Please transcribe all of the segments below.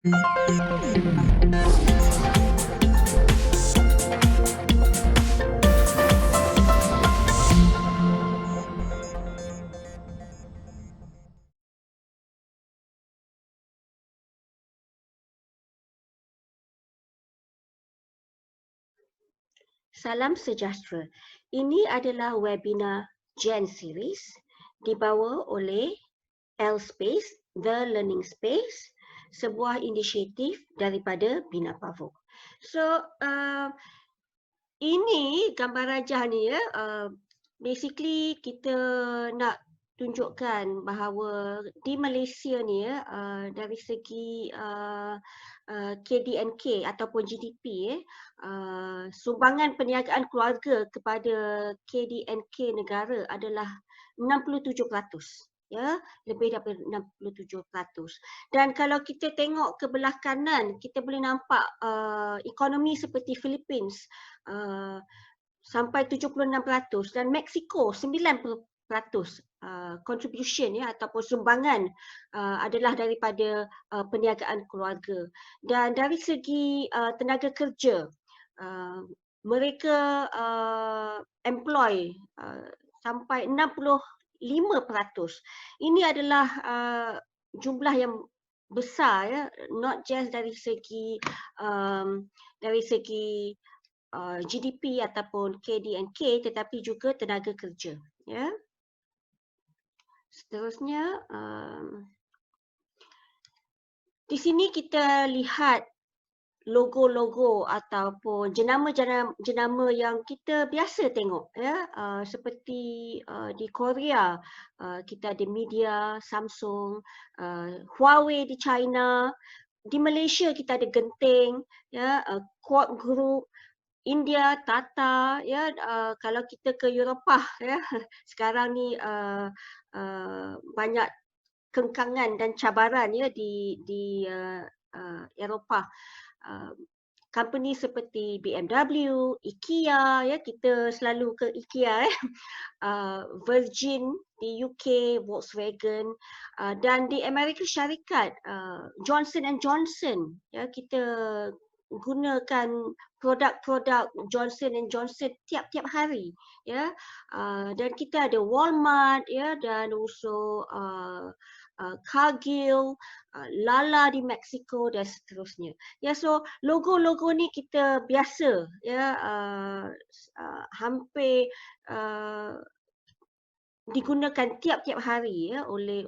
Salam sejahtera. Ini adalah webinar Gen Series dibawa oleh L-Space, The Learning Space, sebuah inisiatif daripada Bina Pavok. So, ini gambar rajah ni ya. Basically kita nak tunjukkan bahawa di Malaysia ni ya, dari segi KDNK ataupun GDP sumbangan perniagaan keluarga kepada KDNK negara adalah 67%. Ya, lebih daripada 67%. Dan kalau kita tengok ke belah kanan, kita boleh nampak ekonomi seperti Philippines sampai 76% dan Mexico 90% contribution ya ataupun sumbangan adalah daripada perniagaan keluarga. Dan dari segi tenaga kerja, mereka employ sampai 65%. Ini adalah jumlah yang besar ya, not just dari segi GDP ataupun KDNK tetapi juga tenaga kerja ya. Seterusnya di sini kita lihat logo-logo ataupun jenama yang kita biasa tengok ya, seperti di Korea kita ada Media, Samsung, Huawei di China, di Malaysia kita ada Genting ya, Quark Group, India, Tata ya, kalau kita ke Eropah ya, sekarang ni banyak kengkangan dan cabaran ya di Eropah. Company seperti BMW, IKEA ya, kita selalu ke IKEA Virgin di UK, Volkswagen, dan di Amerika Syarikat Johnson & Johnson ya, kita gunakan produk-produk Johnson & Johnson tiap-tiap hari ya, dan kita ada Walmart ya, dan also Cargill, Lala di Mexico dan seterusnya ya. So logo-logo ni kita biasa ya, hampir digunakan tiap-tiap hari ya oleh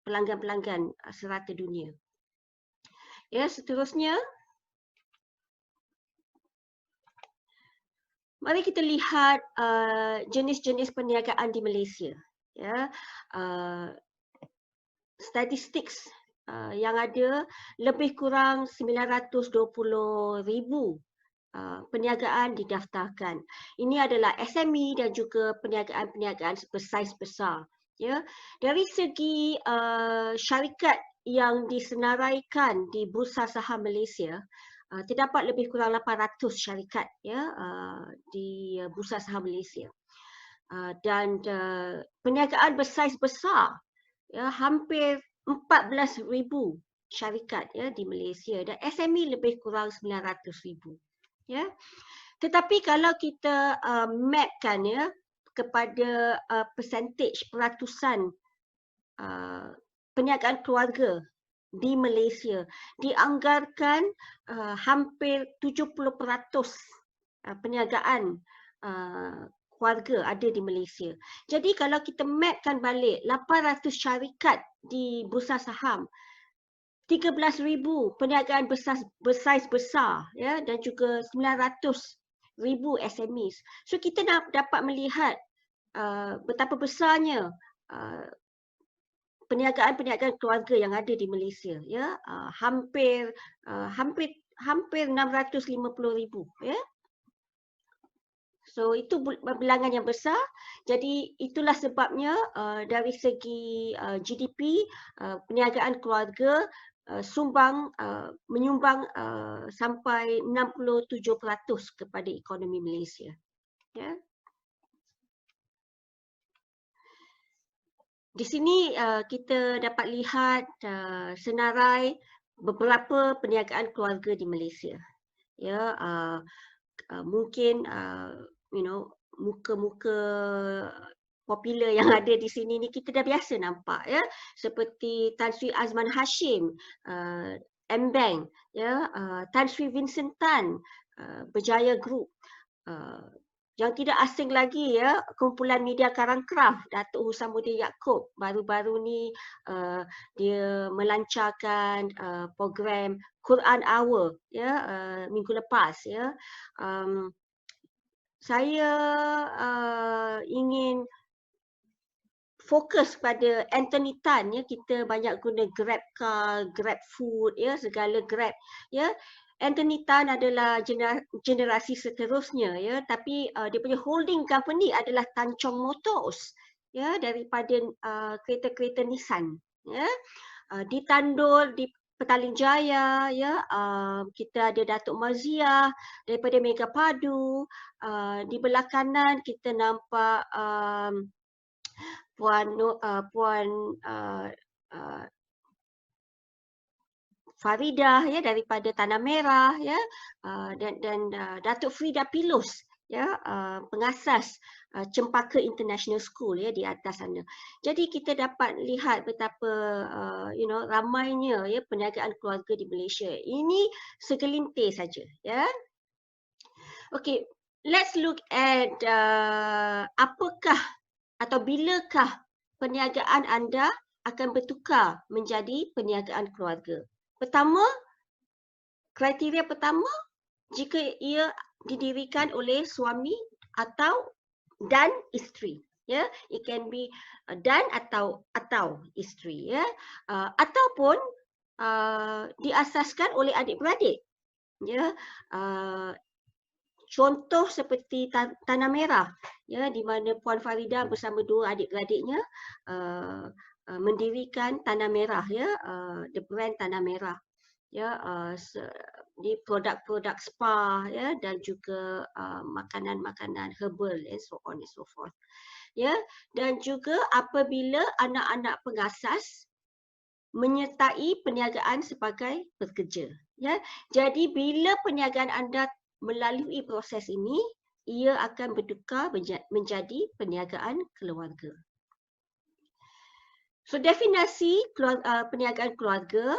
pelanggan-pelanggan serata dunia. Ya, seterusnya mari kita lihat jenis-jenis perniagaan di Malaysia ya. Statistik yang ada lebih kurang 920,000 perniagaan didaftarkan. Ini adalah SME dan juga perniagaan-perniagaan bersaiz besar ya. Dari segi syarikat yang disenaraikan di Bursa Saham Malaysia, terdapat lebih kurang 800 syarikat ya di Bursa Saham Malaysia. Dan perniagaan bersaiz besar ya, hampir 14,000 syarikat ya di Malaysia, dan SME lebih kurang 900,000 ya. Tetapi kalau kita mapkan ya kepada percentage peratusan perniagaan keluarga di Malaysia, dianggarkan hampir 70% perniagaan keluarga ada di Malaysia. Jadi kalau kita mapkan balik 800 syarikat di Bursa Saham, 13,000 perniagaan bersaiz besar ya, dan juga 900,000 SMEs. So kita dapat melihat betapa besarnya perniagaan-perniagaan keluarga yang ada di Malaysia ya, hampir 650,000 ya. So itu bilangan yang besar. Jadi itulah sebabnya dari segi GDP perniagaan keluarga menyumbang sampai 67% kepada ekonomi Malaysia ya. Di sini kita dapat lihat senarai beberapa perniagaan keluarga di Malaysia. Ya, mungkin muka-muka popular yang ada di sini ni kita dah biasa nampak, ya, seperti Tan Sri Azman Hashim, M-Bank, ya, Tan Sri Vincent Tan, Berjaya Group, yang tidak asing lagi, ya, kumpulan media Karang Kraft, Datuk Husamuddin Yaakob baru-baru ni dia melancarkan program Quran Hour, ya, minggu lepas, ya. Saya ingin fokus pada Anthony Tan, ya. Kita banyak guna Grab Car, Grab Food, ya, segala Grab, ya. Anthony Tan adalah generasi seterusnya, ya, tapi dia punya holding company adalah Tan Chong Motors, ya, daripada kereta-kereta Nissan, ya. Di Tandul, di Petaling Jaya, ya, kita ada Datuk Maziah daripada Mega Padu. Di belah kanan kita nampak Puan Faridah, ya, daripada Tanah Merah, ya, dan Datuk Frida Pilus, ya, pengasas Cempaka International School, ya, di atas sana. Jadi kita dapat lihat betapa ramainya, ya, perniagaan keluarga di Malaysia. Ini segelintir saja, ya. Okay, let's look at apakah atau bilakah perniagaan anda akan bertukar menjadi perniagaan keluarga. Pertama, kriteria pertama, jika ia didirikan oleh suami atau dan isteri, ya, it can be dan atau isteri, ya, ataupun diasaskan oleh adik-beradik, ya. Contoh seperti Tanah Merah, ya, di mana Puan Farida bersama dua adik-beradiknya mendirikan Tanah Merah, ya, the brand Tanah Merah, ya, di produk-produk spa, ya, dan juga makanan-makanan herbal and so on and so forth, ya. Dan juga apabila anak-anak pengasas menyertai perniagaan sebagai pekerja, ya. Jadi bila perniagaan anda melalui proses ini, ia akan bertukar menjadi perniagaan keluarga. So, definisi perniagaan keluarga,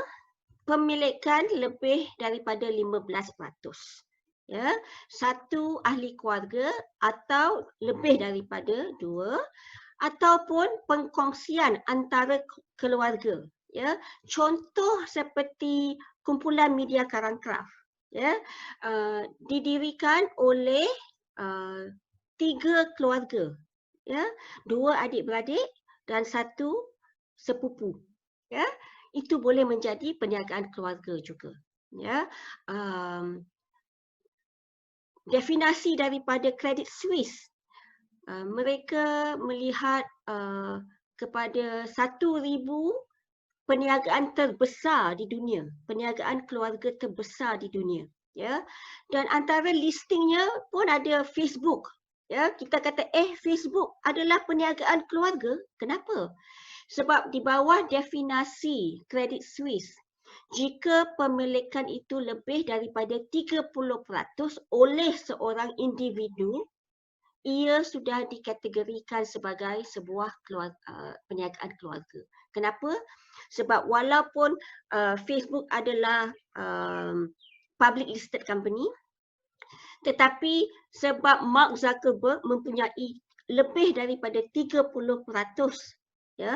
pemilikan lebih daripada 15%, ya, satu ahli keluarga atau lebih daripada dua, ataupun pengkongsian antara keluarga, ya. Contoh seperti kumpulan media Karang Kraft, ya, didirikan oleh 3 keluarga, ya, 2 adik-beradik dan 1 sepupu, ya. Itu boleh menjadi perniagaan keluarga juga, ya. Definisi daripada Credit Suisse, mereka melihat kepada 1,000 perniagaan terbesar di dunia, perniagaan keluarga terbesar di dunia, ya. Dan antara listingnya pun ada Facebook, ya. Kita kata Facebook adalah perniagaan keluarga. Kenapa? Sebab di bawah definisi Credit Suisse, jika pemilikan itu lebih daripada 30% oleh seorang individu, ia sudah dikategorikan sebagai sebuah perniagaan keluarga. Kenapa? Sebab walaupun Facebook adalah public listed company, tetapi sebab Mark Zuckerberg mempunyai lebih daripada 30%, ya,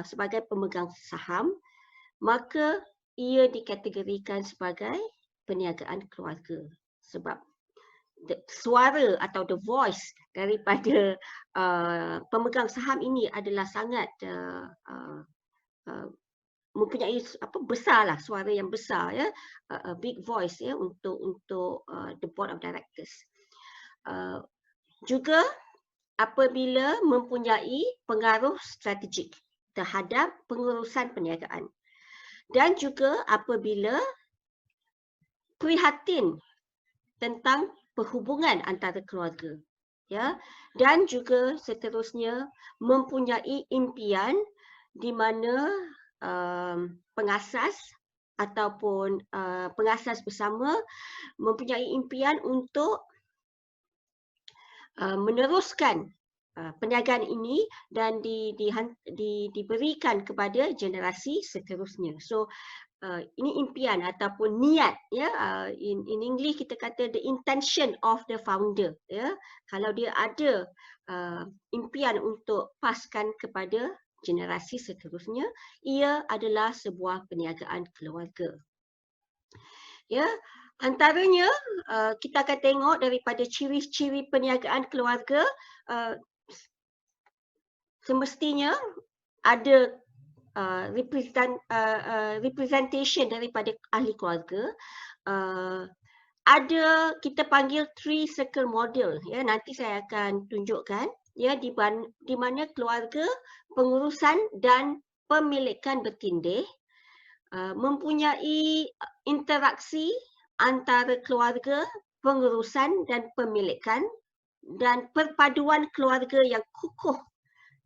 sebagai pemegang saham, maka ia dikategorikan sebagai perniagaan keluarga. Sebab suara atau the voice daripada pemegang saham ini adalah sangat mempunyai besarlah, suara yang besar, ya, a big voice, ya, untuk the board of directors. Juga apabila mempunyai pengaruh strategik terhadap pengurusan perniagaan, dan juga apabila prihatin tentang perhubungan antara keluarga, ya, dan juga seterusnya mempunyai impian di mana pengasas ataupun pengasas bersama mempunyai impian untuk meneruskan perniagaan ini dan diberikan kepada generasi seterusnya. So ini impian ataupun niat, ya. In English kita kata the intention of the founder, ya. Kalau dia ada impian untuk paskan kepada generasi seterusnya, ia adalah sebuah perniagaan keluarga. Ya, antaranya kita akan tengok daripada ciri-ciri perniagaan keluarga, semestinya ada representation daripada ahli keluarga. Ada kita panggil three circle model, ya, nanti saya akan tunjukkan, ya, di mana keluarga, pengurusan dan pemilikan bertindih mempunyai interaksi antara keluarga, pengurusan dan pemilikan, dan perpaduan keluarga yang kukuh.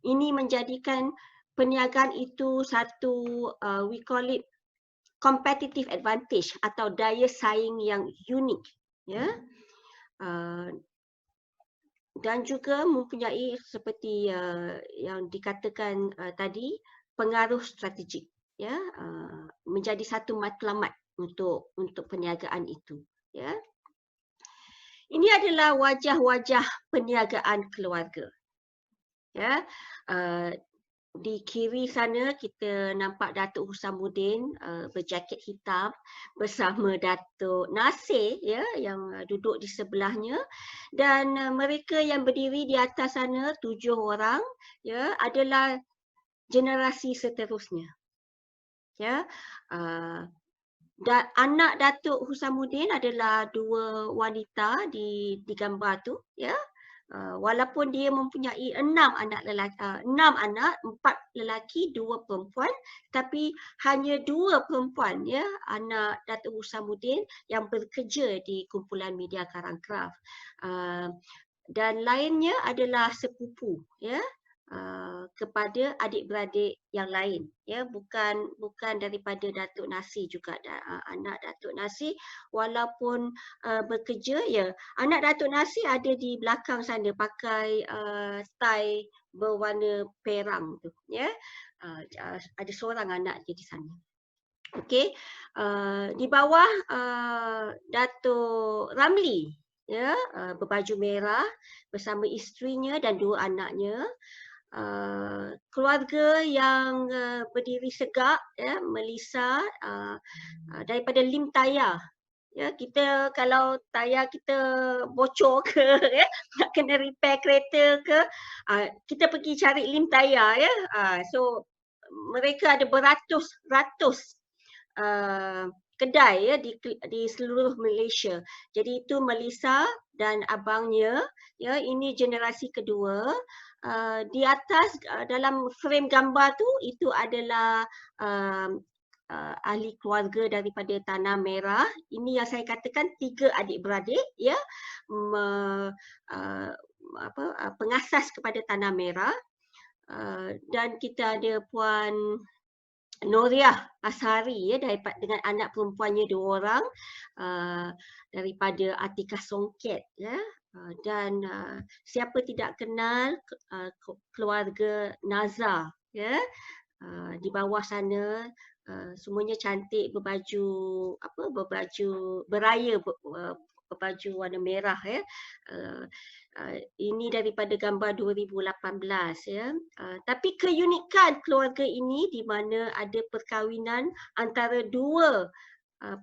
Ini menjadikan perniagaan itu satu we call it competitive advantage atau daya saing yang unik, ya. Dan juga mempunyai seperti yang dikatakan tadi, pengaruh strategik, ya, menjadi satu matlamat untuk perniagaan itu, ya. Ini adalah wajah-wajah perniagaan keluarga, ya. Di kiri sana kita nampak Datuk Husamuddin berjaket hitam bersama Datuk Nasir, ya, yang duduk di sebelahnya, dan mereka yang berdiri di atas sana 7 orang, ya, adalah generasi seterusnya, ya. Dan anak Datuk Husamuddin adalah 2 wanita di gambar tu, ya. Walaupun dia mempunyai 6 anak lelaki, 6 anak, 4 lelaki, 2 perempuan, tapi hanya 2 perempuan, ya, anak Datuk Husamuddin yang bekerja di kumpulan media Karang Kraft. Dan lainnya adalah sepupu, ya, kepada adik-beradik yang lain, ya, bukan daripada Datuk Nasir juga, anak Datuk Nasir walaupun bekerja, ya. Anak Datuk Nasir ada di belakang sana pakai tie berwarna perang tu, ya. Ada seorang anak dia di sana. Okey, di bawah Datuk Ramli, ya, berbaju merah bersama isterinya dan 2 anaknya. Keluarga yang berdiri segak, ya, Melissa, daripada Lim Tayar, ya. Kita kalau tayar kita bocor ke, ya, nak kena repair kereta ke, kita pergi cari Lim Tayar, ya. So mereka ada beratus-ratus kedai, ya, di seluruh Malaysia. Jadi itu Melissa dan abangnya, ya, ini generasi kedua. Di atas dalam frame gambar tu itu adalah ahli keluarga daripada Tanah Merah. Ini yang saya katakan 3 adik-beradik, ya, pengasas kepada Tanah Merah. Dan kita ada Puan Noriah Ashari, ya, dengan anak perempuannya 2 orang daripada Atikah Songket, ya. Dan siapa tidak kenal keluarga Nazar, ya, di bawah sana, semuanya cantik berbaju beraya, berbaju warna merah, ya. Ini daripada gambar 2018, ya. Tapi keunikan keluarga ini di mana ada perkahwinan antara 2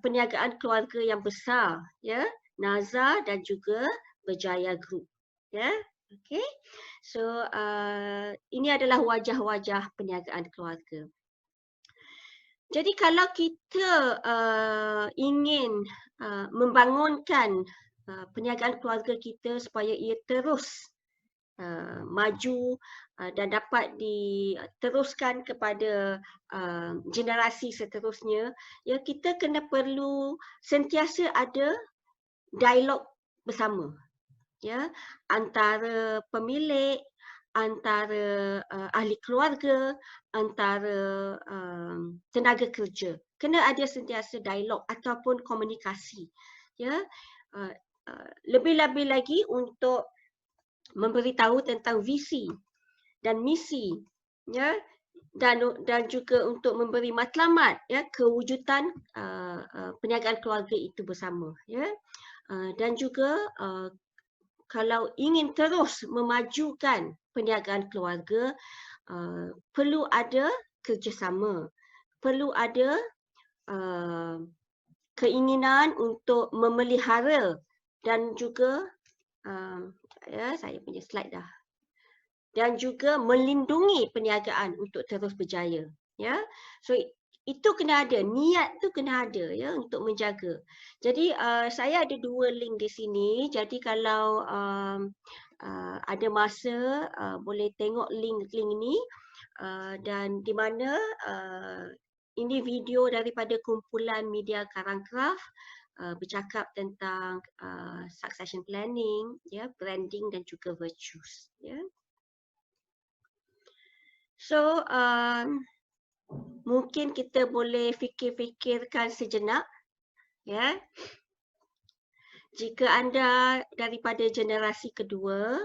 perniagaan keluarga yang besar, ya, Nazar dan juga Berjaya Group, ya. Okey. So ini adalah wajah-wajah perniagaan keluarga. Jadi kalau kita ingin membangunkan perniagaan keluarga kita supaya ia terus maju dan dapat diteruskan kepada generasi seterusnya, ya, kita kena perlu sentiasa ada dialog bersama, ya, antara pemilik, antara ahli keluarga, antara tenaga kerja. Kena ada sentiasa dialog ataupun komunikasi. Ya, lebih-lebih lagi untuk memberitahu tentang visi dan misi, ya, dan juga untuk memberi matlamat, ya, kewujudan perniagaan keluarga itu bersama, ya. Dan juga kalau ingin terus memajukan perniagaan keluarga, perlu ada kerjasama, perlu ada keinginan untuk memelihara dan juga ya, saya punya slide dah. Dan juga melindungi perniagaan untuk terus berjaya, ya. So itu kena ada, niat tu kena ada, ya, untuk menjaga. Jadi saya ada 2 link di sini. Jadi kalau ada masa boleh tengok link-link ini, dan di mana ini video daripada kumpulan media Karangkraf bercakap tentang succession planning, ya, branding dan juga virtues, ya. So mungkin kita boleh fikir-fikirkan sejenak, ya. Jika anda daripada generasi kedua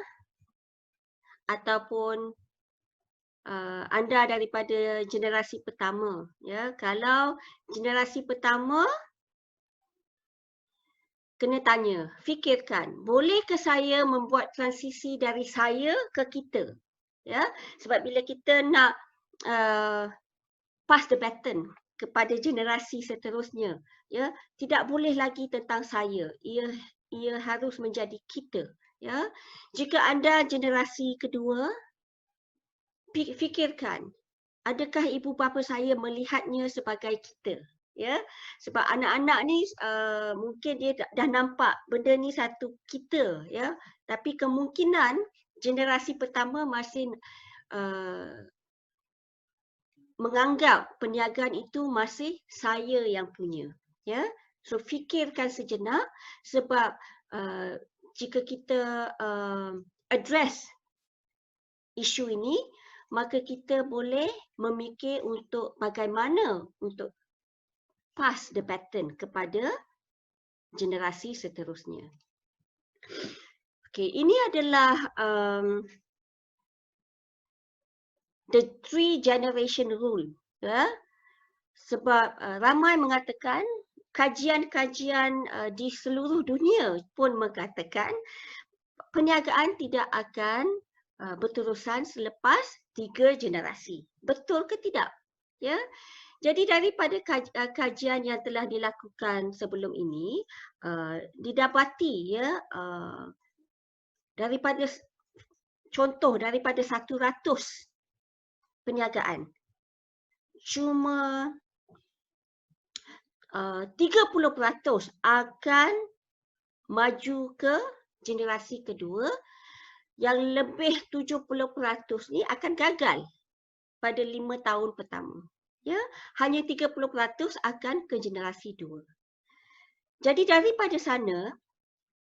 ataupun anda daripada generasi pertama, ya. Kalau generasi pertama, kena tanya, fikirkan, boleh ke saya membuat transisi dari saya ke kita? Ya, sebab bila kita nak pass the baton kepada generasi seterusnya, ya, tidak boleh lagi tentang saya. Ia harus menjadi kita, ya. Jika anda generasi kedua, fikirkan, adakah ibu bapa saya melihatnya sebagai kita, ya. Sebab anak-anak ni mungkin dia dah nampak benda ni satu kita, ya, tapi kemungkinan generasi pertama masih menganggap perniagaan itu masih saya yang punya, ya. So fikirkan sejenak, sebab jika kita address isu ini, maka kita boleh memikir untuk bagaimana untuk pass the baton kepada generasi seterusnya. Okey, ini adalah the 3 generation rule, ya. Sebab ramai mengatakan, kajian-kajian di seluruh dunia pun mengatakan perniagaan tidak akan berterusan selepas 3 generasi. Betul ke tidak? Ya. Jadi daripada kajian yang telah dilakukan sebelum ini, didapati, ya, daripada contoh daripada 100 perniagaan, cuma 30% akan maju ke generasi kedua, yang lebih 70% ni akan gagal pada 5 tahun pertama. Ya, hanya 30% akan ke generasi 2. Jadi daripada sana,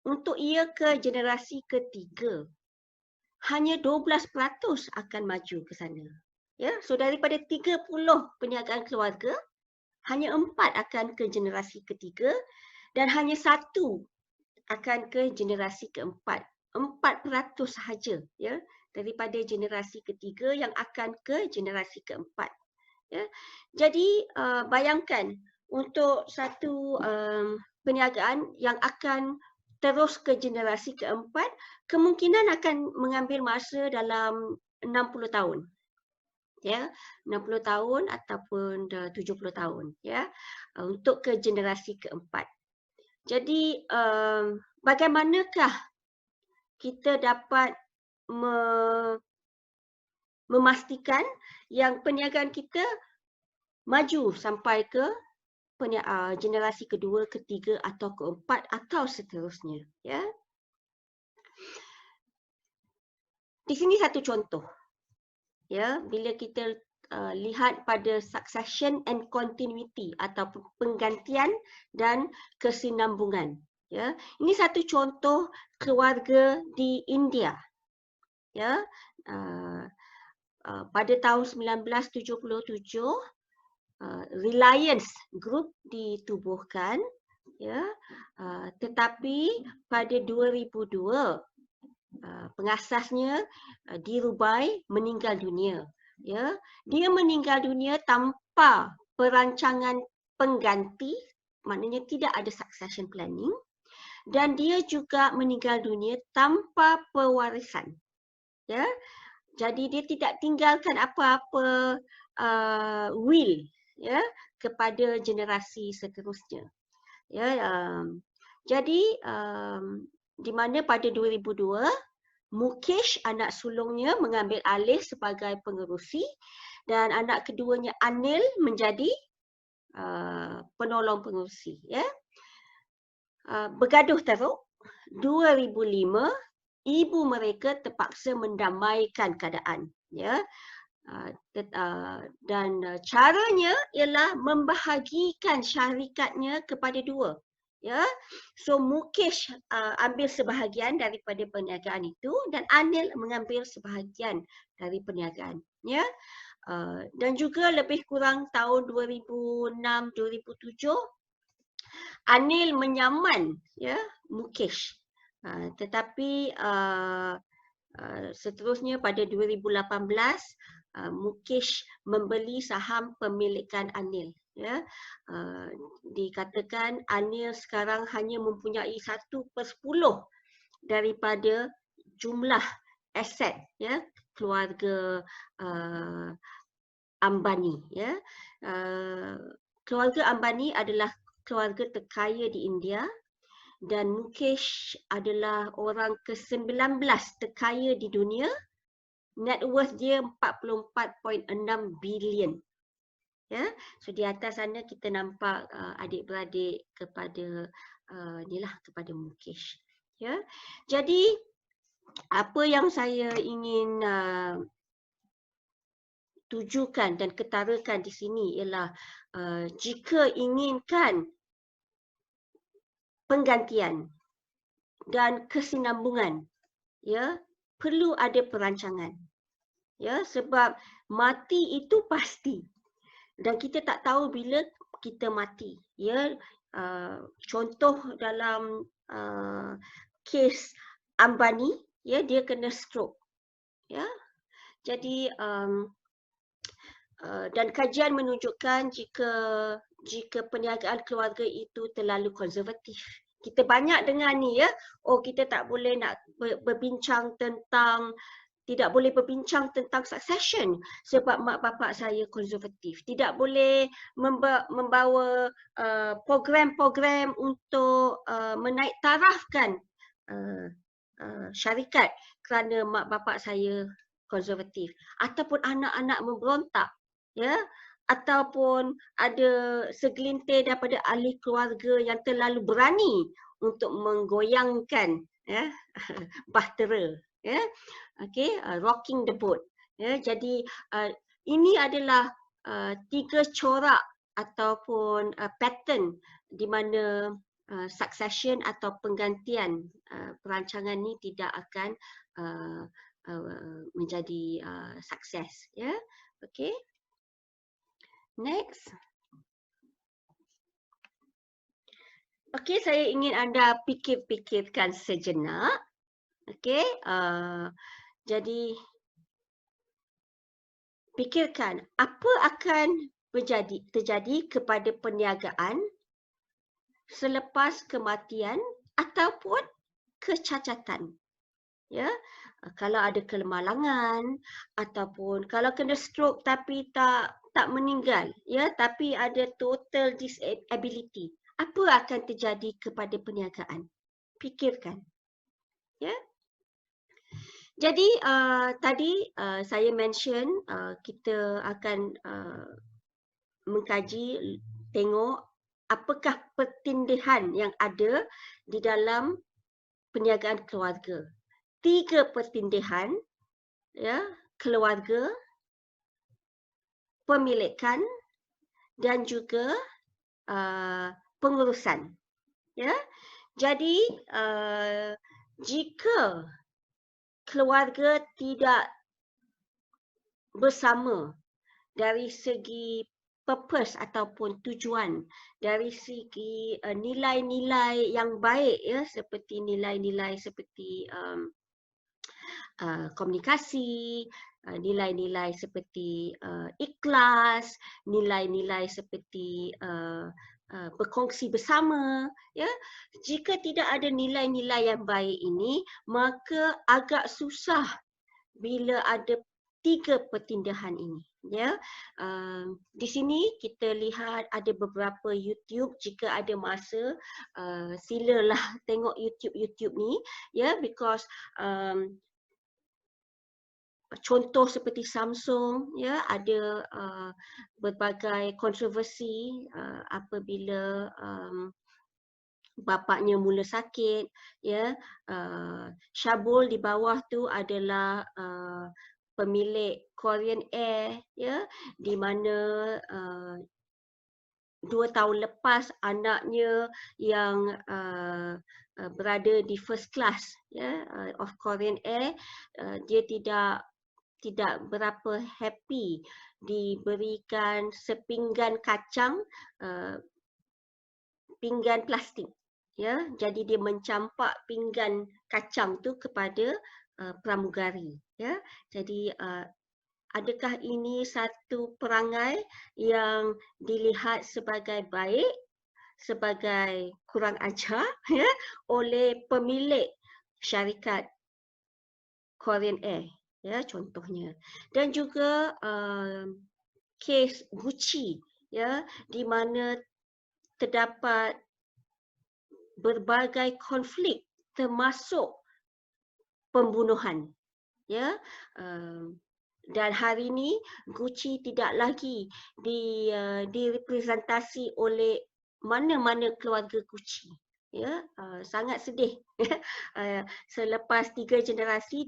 untuk ia ke generasi ketiga, hanya 12% akan maju ke sana. Ya, so daripada 30 perniagaan keluarga, hanya 4 akan ke generasi ketiga dan hanya 1 akan ke generasi keempat. 4% sahaja, ya, daripada generasi ketiga yang akan ke generasi keempat. Ya. Jadi bayangkan, untuk satu perniagaan yang akan terus ke generasi keempat, kemungkinan akan mengambil masa dalam 60 tahun. Ya, 60 tahun ataupun 70 tahun, ya, untuk ke generasi keempat. Jadi bagaimanakah kita dapat memastikan yang perniagaan kita maju sampai ke generasi kedua, ketiga atau keempat atau seterusnya, ya. Di sini satu contoh, ya, bila kita lihat pada succession and continuity atau penggantian dan kesinambungan, ya. Ini satu contoh keluarga di India, ya. Pada tahun 1977 Reliance Group ditubuhkan, ya. Tetapi pada 2002 pengasasnya Dhirubhai meninggal dunia, ya. Dia meninggal dunia tanpa perancangan pengganti, maknanya tidak ada succession planning, dan dia juga meninggal dunia tanpa pewarisan, ya. Jadi dia tidak tinggalkan apa-apa will, ya, kepada generasi seterusnya, ya. Jadi di mana pada 2002 Mukesh, anak sulungnya, mengambil alih sebagai pengerusi dan anak keduanya Anil menjadi penolong pengerusi, ya. Bergaduh teruk. 2005 ibu mereka terpaksa mendamaikan keadaan, ya. Dan caranya ialah membahagikan syarikatnya kepada dua, ya. So Mukesh ambil sebahagian daripada perniagaan itu dan Anil mengambil sebahagian dari perniagaan, ya. Dan juga lebih kurang tahun 2006-2007 Anil menyaman, ya, Mukesh. Tetapi seterusnya pada 2018 Mukesh membeli saham pemilikan Anil, ya. Dikatakan Anil sekarang hanya mempunyai 1/10 daripada jumlah aset, ya, keluarga Ambani, ya. Keluarga Ambani adalah keluarga terkaya di India dan Mukesh adalah orang ke-19 terkaya di dunia. Net worth dia 44.6 bilion. Ya, so di atas sana kita nampak adik-beradik kepada kepada Mukesh. Ya, jadi apa yang saya ingin tujukan dan ketarakan di sini ialah jika inginkan penggantian dan kesinambungan, ya, perlu ada perancangan, ya, sebab mati itu pasti dan kita tak tahu bila kita mati, ya. Contoh dalam kes Ambani, ya, dia kena stroke, ya. Jadi dan kajian menunjukkan jika perniagaan keluarga itu terlalu konservatif. Kita banyak dengar ni, ya, oh kita tak boleh nak berbincang tentang, tidak boleh berbincang tentang succession sebab mak bapak saya konservatif. Tidak boleh membawa program-program untuk menaik tarafkan syarikat kerana mak bapak saya konservatif. Ataupun anak-anak memberontak, ya, ataupun ada segelintir daripada ahli keluarga yang terlalu berani untuk menggoyangkan, ya, bahtera, ya. Okey, rocking the boat, ya. Jadi ini adalah 3 corak ataupun pattern di mana succession atau penggantian perancangan ni tidak akan menjadi sukses, ya. Okey. Next. Okey, saya ingin anda fikir-fikirkan sejenak. Okey, jadi fikirkan apa akan terjadi kepada perniagaan selepas kematian ataupun kecacatan, ya. Kalau ada kelemalangan ataupun kalau kena stroke tapi tak meninggal, ya, tapi ada total disability, apa akan terjadi kepada perniagaan? Fikirkan, ya. Jadi tadi saya mention kita akan mengkaji, tengok apakah pertindihan yang ada di dalam perniagaan keluarga. 3 pertindihan, ya, keluarga, pemilikan dan juga pengurusan, ya. Jadi jika keluarga tidak bersama dari segi purpose ataupun tujuan, dari segi nilai-nilai yang baik, ya, seperti nilai-nilai seperti komunikasi, nilai-nilai seperti ikhlas, nilai-nilai seperti berkongsi bersama, ya. Jika tidak ada nilai-nilai yang baik ini, maka agak susah bila ada tiga pertindahan ini, ya. Di sini kita lihat ada beberapa YouTube. Jika ada masa, silalah tengok YouTube ni, ya, because contoh seperti Samsung, ya, ada berbagai kontroversi apabila bapaknya mula sakit, ya. Syabul di bawah tu adalah pemilik Korean Air, ya, di mana 2 tahun lepas anaknya yang berada di first class, ya, of Korean Air, dia tidak berapa happy diberikan sepinggan kacang, pinggan plastik, ya. Jadi dia mencampak pinggan kacang tu kepada pramugari, ya. Jadi adakah ini satu perangai yang dilihat sebagai baik, sebagai kurang ajar, ya, oleh pemilik syarikat Korean Air, ya, contohnya. Dan juga kes Gucci, ya, di mana terdapat berbagai konflik termasuk pembunuhan, ya. Dan hari ini Gucci tidak lagi direpresentasi oleh mana-mana keluarga Gucci, ya. Sangat sedih. Selepas 3 generasi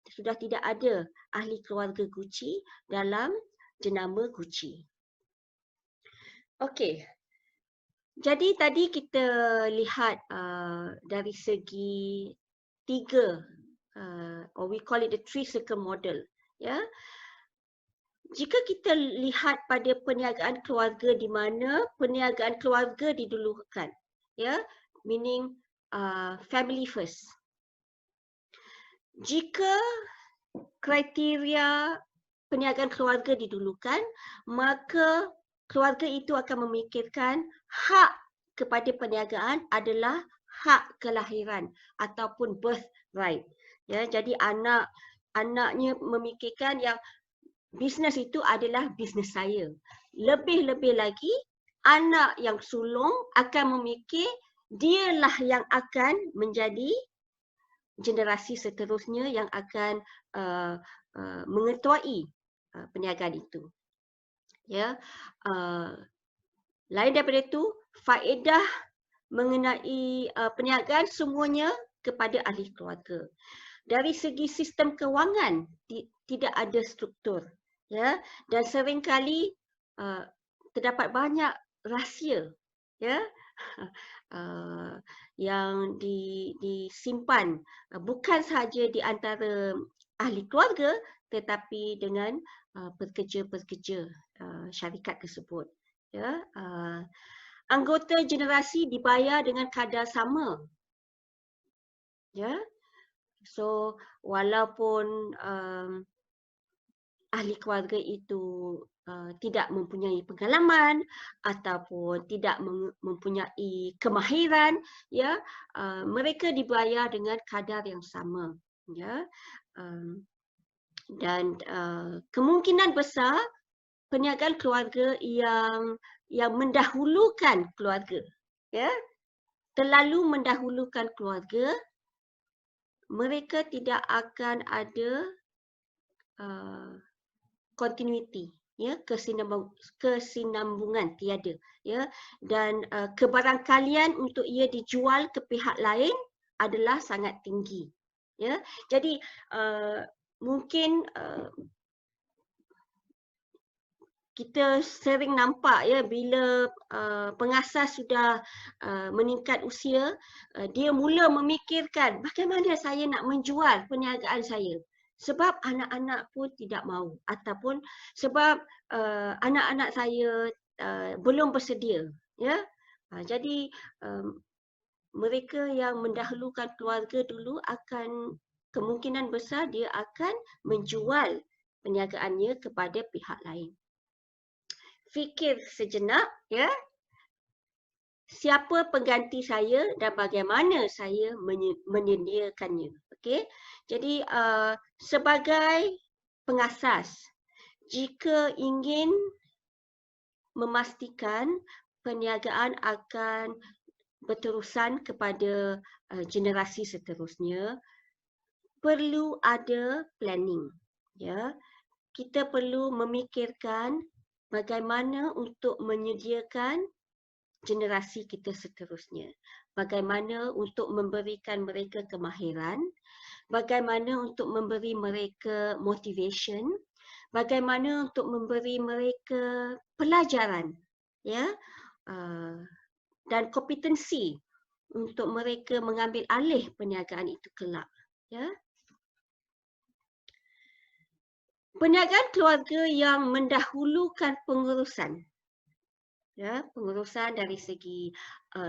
sudah tidak ada ahli keluarga Gucci dalam jenama Gucci. Okey. Jadi tadi kita lihat dari segi tiga, or we call it the three circle model, ya. Jika kita lihat pada perniagaan keluarga di mana perniagaan keluarga didulukan, ya, meaning family first. Jika kriteria perniagaan keluarga didulukan, maka keluarga itu akan memikirkan hak kepada perniagaan adalah hak kelahiran ataupun birth right. Ya, jadi anaknya memikirkan yang bisnes itu adalah bisnes saya. Lebih-lebih lagi, anak yang sulung akan memikir dialah yang akan menjadi generasi seterusnya yang akan mengetuai perniagaan itu. Ya, lain daripada itu, faedah mengenai perniagaan semuanya kepada ahli keluarga. Dari segi sistem kewangan tidak ada struktur, ya, dan seringkali terdapat banyak rahsia, ya, yang disimpan bukan sahaja di antara ahli keluarga tetapi dengan pekerja-pekerja syarikat tersebut, ya. Anggota generasi dibayar dengan kadar sama, ya. So walaupun ahli keluarga itu tidak mempunyai pengalaman ataupun tidak mempunyai kemahiran, ya, mereka dibayar dengan kadar yang sama, ya. Dan kemungkinan besar perniagaan keluarga yang mendahulukan keluarga, ya, terlalu mendahulukan keluarga, mereka tidak akan ada continuity, ya, kesinambungan tiada, ya, dan kebarangkalian untuk ia dijual ke pihak lain adalah sangat tinggi, ya. Jadi mungkin kita sering nampak ya bila pengasas sudah meningkat usia, dia mula memikirkan bagaimana saya nak menjual perniagaan saya. Sebab anak-anak pun tidak mahu ataupun sebab anak-anak saya belum bersedia, ya. Jadi mereka yang mendahulukan keluarga dulu akan kemungkinan besar dia akan menjual perniagaannya kepada pihak lain. Fikir sejenak, ya, siapa pengganti saya dan bagaimana saya menyediakannya. Okey, jadi sebagai pengasas, jika ingin memastikan perniagaan akan berterusan kepada generasi seterusnya, perlu ada planning, ya. Kita perlu memikirkan bagaimana untuk menyediakan generasi kita seterusnya. Bagaimana untuk memberikan mereka kemahiran, bagaimana untuk memberi mereka motivation, bagaimana untuk memberi mereka pelajaran, ya, dan kompetensi untuk mereka mengambil alih perniagaan itu kelak, ya. Perniagaan keluarga yang mendahulukan pengurusan, ya, pengurusan dari segi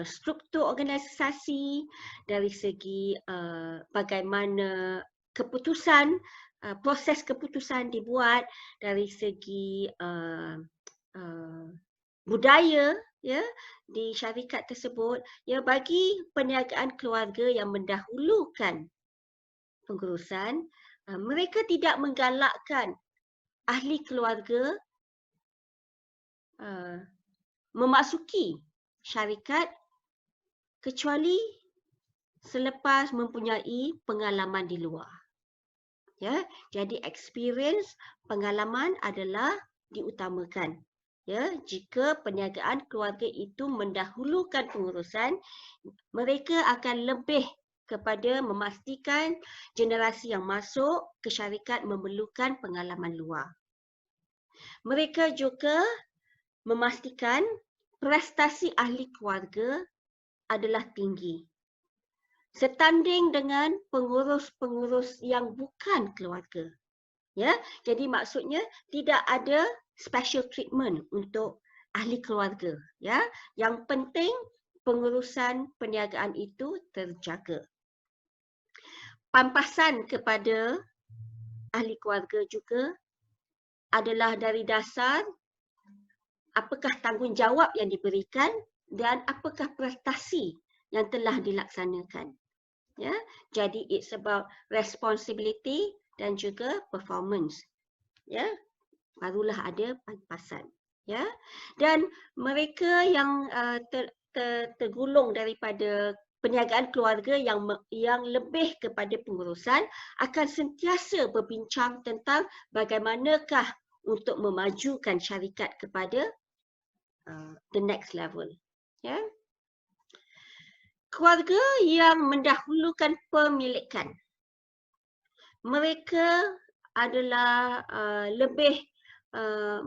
struktur organisasi, dari segi bagaimana keputusan, proses keputusan dibuat, dari segi budaya, ya, di syarikat tersebut, ya, bagi perniagaan keluarga yang mendahulukan pengurusan, mereka tidak menggalakkan ahli keluarga memasuki syarikat kecuali selepas mempunyai pengalaman di luar. Ya, jadi experience, pengalaman adalah diutamakan. Ya, jika perniagaan keluarga itu mendahulukan pengurusan, mereka akan lebih kepada memastikan generasi yang masuk ke syarikat memerlukan pengalaman luar. Mereka juga memastikan prestasi ahli keluarga adalah tinggi, setanding dengan pengurus-pengurus yang bukan keluarga. Ya, jadi maksudnya tidak ada special treatment untuk ahli keluarga. Ya, yang penting pengurusan perniagaan itu terjaga. Pampasan kepada ahli keluarga juga adalah dari dasar apakah tanggungjawab yang diberikan dan apakah prestasi yang telah dilaksanakan. Ya, jadi it's about responsibility dan juga performance. Ya, barulah ada pampasan. Ya, dan mereka yang tergolong daripada perniagaan keluarga yang lebih kepada pengurusan akan sentiasa berbincang tentang bagaimanakah untuk memajukan syarikat kepada the next level. Ya. Keluarga yang mendahulukan pemilikan, mereka adalah lebih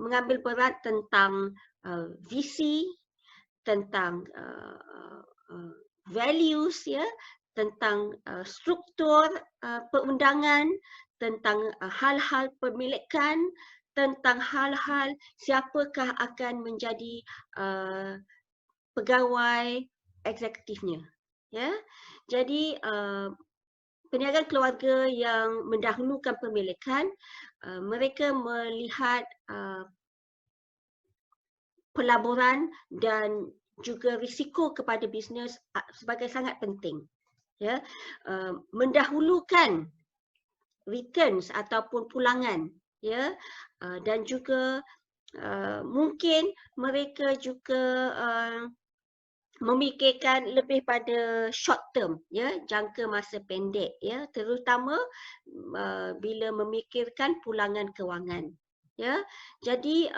mengambil berat tentang visi, tentang values, ya, tentang struktur perundangan, tentang hal-hal pemilikan, tentang hal-hal siapakah akan menjadi pegawai eksekutifnya. Ya, jadi perniagaan keluarga yang mendahulukan pemilikan, mereka melihat pelaburan dan juga risiko kepada bisnes sebagai sangat penting. Ya, mendahulukan returns ataupun pulangan, ya, dan juga mungkin mereka juga memikirkan lebih pada short term, ya, jangka masa pendek, ya, terutama bila memikirkan pulangan kewangan. Ya, jadi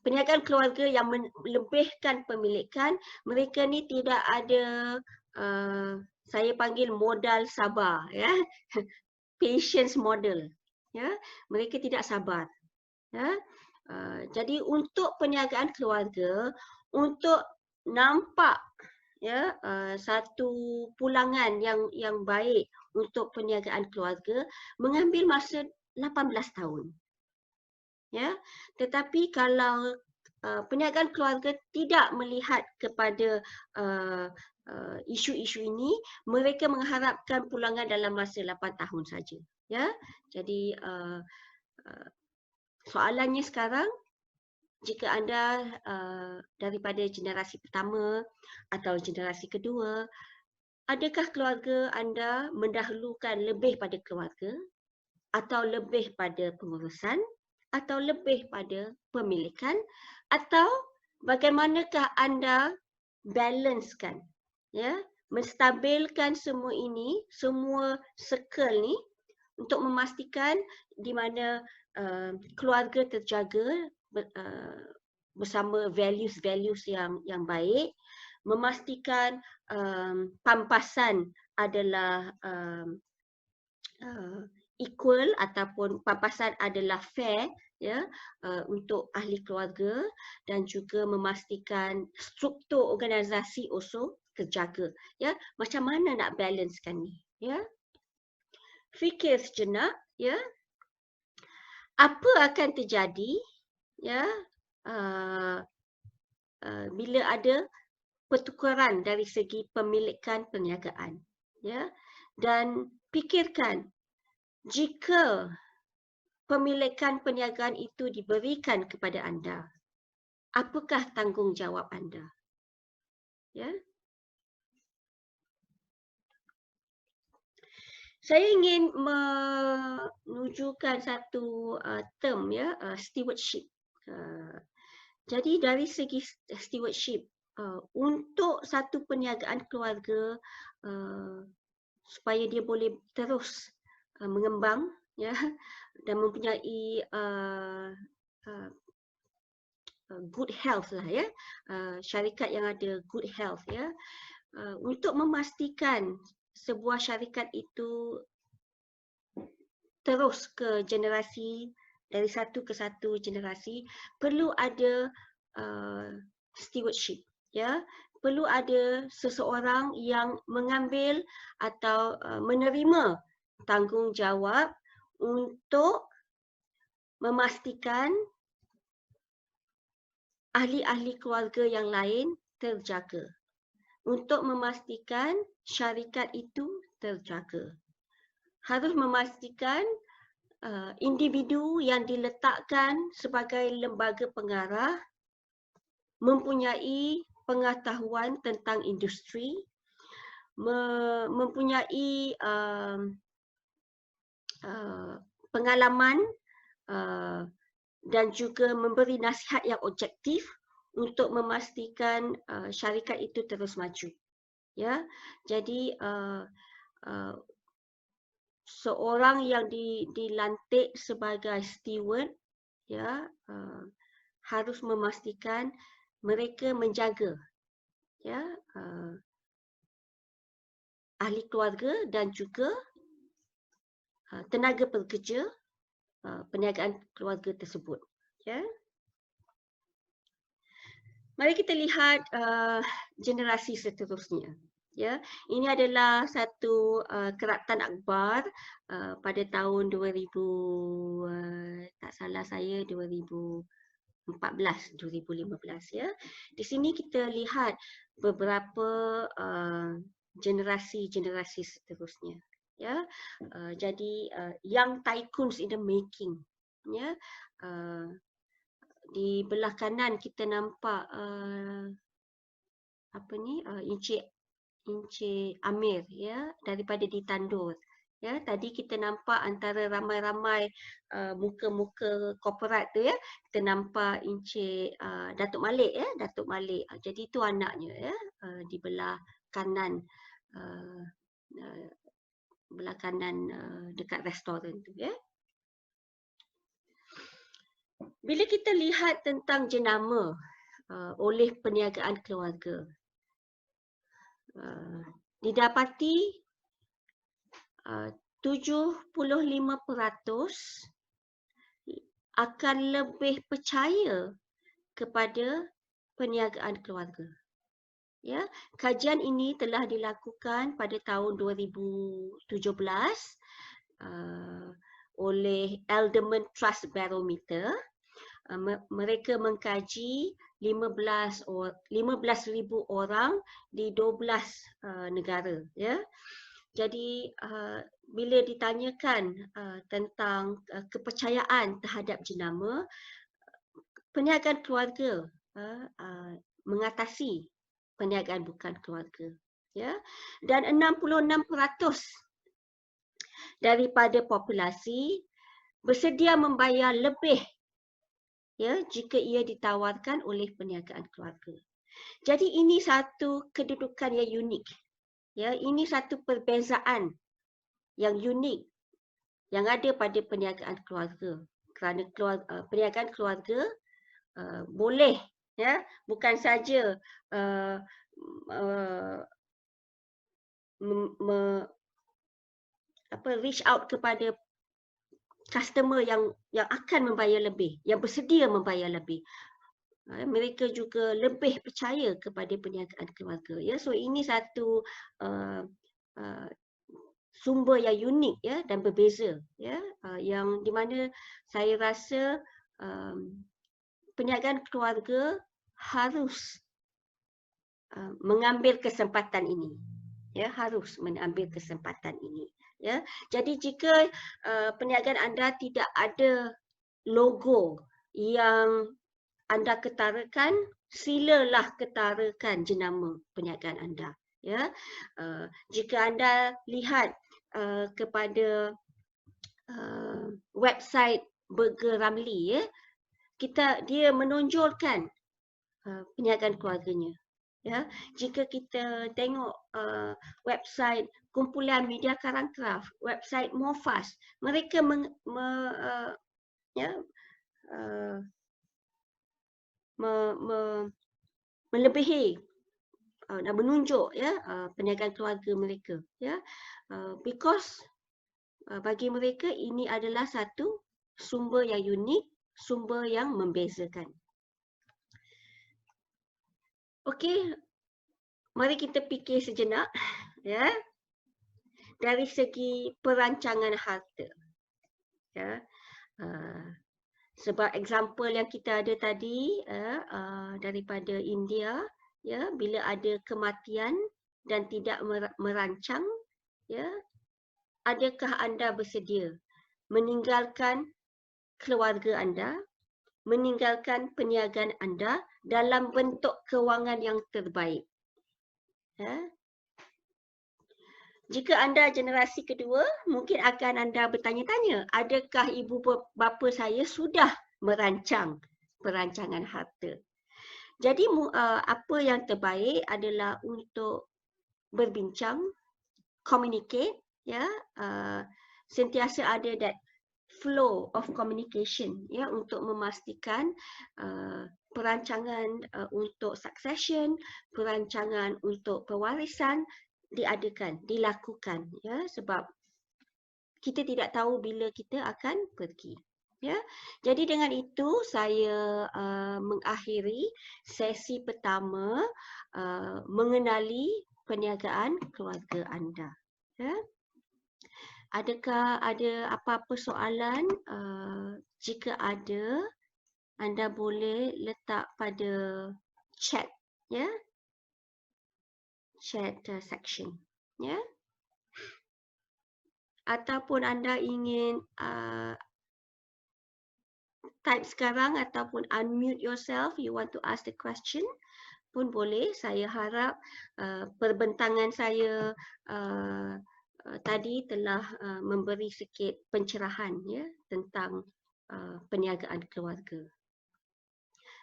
perniagaan keluarga yang melebihkan pemilikan, mereka ni tidak ada saya panggil modal sabar, ya, patience model. Ya, mereka tidak sabar. Ya. Jadi untuk perniagaan keluarga, untuk nampak ya satu pulangan yang baik untuk perniagaan keluarga mengambil masa 18 tahun. Ya, tetapi kalau perniagaan keluarga tidak melihat kepada isu-isu ini, mereka mengharapkan pulangan dalam masa 8 tahun saja. Ya, jadi soalannya sekarang, jika anda daripada generasi pertama atau generasi kedua, adakah keluarga anda mendahulukan lebih pada keluarga atau lebih pada pengurusan atau lebih pada pemilikan, atau bagaimanakah anda balancekan, ya, menstabilkan semua ini, semua circle ni untuk memastikan di mana keluarga terjaga bersama values-values yang baik, memastikan pampasan adalah equal ataupun pampasan adalah fair, ya, untuk ahli keluarga, dan juga memastikan struktur organisasi also terjaga. Ya, macam mana nak balancekan ni? Ya, fikir sejenak. Ya, apa akan terjadi? Ya, bila ada pertukaran dari segi pemilikan perniagaan. Ya, dan fikirkan, jika pemilikan perniagaan itu diberikan kepada anda, apakah tanggungjawab anda? Ya. Saya ingin menunjukkan satu term, ya, stewardship. Jadi dari segi stewardship, untuk satu perniagaan keluarga supaya dia boleh terus mengembang, ya, dan mempunyai good health lah, ya, syarikat yang ada good health, ya, untuk memastikan sebuah syarikat itu terus ke generasi, dari satu ke satu generasi, perlu ada stewardship, ya, perlu ada seseorang yang mengambil atau menerima tanggungjawab untuk memastikan ahli-ahli keluarga yang lain terjaga, untuk memastikan syarikat itu terjaga. Harus memastikan individu yang diletakkan sebagai lembaga pengarah mempunyai pengetahuan tentang industri, mempunyai pengalaman dan juga memberi nasihat yang objektif untuk memastikan syarikat itu terus maju. Ya, jadi seorang yang dilantik sebagai steward, ya, harus memastikan mereka menjaga, ya, ahli keluarga dan juga tenaga pekerja perniagaan keluarga tersebut. Ya. Mari kita lihat generasi seterusnya. Ya, ini adalah satu keratan akhbar pada tahun 2000, tak salah saya 2014, 2015, ya. Di sini kita lihat beberapa generasi-generasi seterusnya. Ya, jadi young tycoons in the making. Ya, di belah kanan kita nampak apa ni, Encik Amir, ya, daripada di Tandur. Ya, tadi kita nampak antara ramai-ramai muka-muka korporat tu, ya, kita nampak Encik Datuk Malik, ya, Datuk Malik. Jadi itu anaknya, ya, di belah kanan, belah kanan dekat restoran tu, ya. Bila kita lihat tentang jenama oleh perniagaan keluarga, didapati 75% akan lebih percaya kepada perniagaan keluarga. Ya, kajian ini telah dilakukan pada tahun 2017 oleh Elderman Trust Barometer. Mereka mengkaji 15,000 orang di 12 negara. Ya. Jadi bila ditanyakan tentang kepercayaan terhadap jenama, perniagaan keluarga mengatasi perniagaan bukan keluarga. Ya. Dan 66% daripada populasi bersedia membayar lebih, ya, jika ia ditawarkan oleh perniagaan keluarga. Jadi ini satu kedudukan yang unik. Ya, ini satu perbezaan yang unik yang ada pada perniagaan keluarga. Kerana perniagaan keluarga boleh, ya, bukan saja reach out kepada customer yang akan membayar lebih, yang bersedia membayar lebih. Mereka juga lebih percaya kepada perniagaan keluarga. Ya, so ini satu sumber yang unik, ya, dan berbeza, ya, yang di mana saya rasa perniagaan keluarga harus mengambil kesempatan ini. Ya, harus mengambil kesempatan ini. Ya, jadi jika perniagaan anda tidak ada logo yang anda ketarakan, silalah ketarakan jenama perniagaan anda. Ya, jika anda lihat kepada website Burger Ramly, ya, dia menonjolkan perniagaan keluarganya. Ya, jika kita tengok website kumpulan media Karangkraf, website Mofas, mereka melebihi dan menunjuk, ya, perniagaan keluarga mereka. Ya, because bagi mereka ini adalah satu sumber yang unik, sumber yang membezakan. Okey, mari kita fikir sejenak, ya, dari segi perancangan harta. Ya, sebab example yang kita ada tadi daripada India, ya, bila ada kematian dan tidak merancang, ya, adakah anda bersedia meninggalkan keluarga anda, meninggalkan perniagaan anda dalam bentuk kewangan yang terbaik? Ya. Jika anda generasi kedua, mungkin akan anda bertanya-tanya, adakah ibu bapa saya sudah merancang perancangan harta? Jadi apa yang terbaik adalah untuk berbincang, communicate, ya, sentiasa ada that flow of communication, ya, untuk memastikan perancangan untuk succession, perancangan untuk pewarisan dilakukan, ya, sebab kita tidak tahu bila kita akan pergi. Ya, jadi dengan itu saya mengakhiri sesi pertama mengenali perniagaan keluarga anda. Ya. Adakah ada apa-apa soalan? Jika ada, anda boleh letak pada chat, ya, chat section, ya. Ataupun anda ingin type sekarang ataupun unmute yourself, you want to ask the question pun boleh. Saya harap perbentangan saya tadi telah memberi sikit pencerahan, ya, tentang perniagaan keluarga.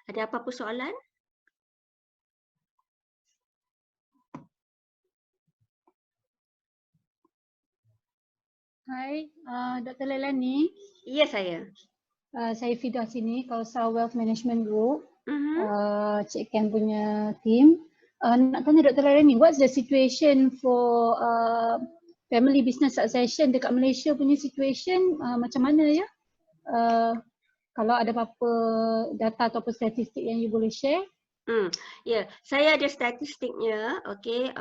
Ada apa-apa soalan? Hai, Dr. Leilani. Ya, saya. Saya Fidah sini, Kausa Wealth Management Group. Cik Ken punya team. Nak tanya Dr. Leilani, what's the situation for family business succession dekat Malaysia punya situation macam mana ya? Kalau ada apa-apa data ataupun statistik yang you boleh share? Ya, saya ada statistiknya. Okey,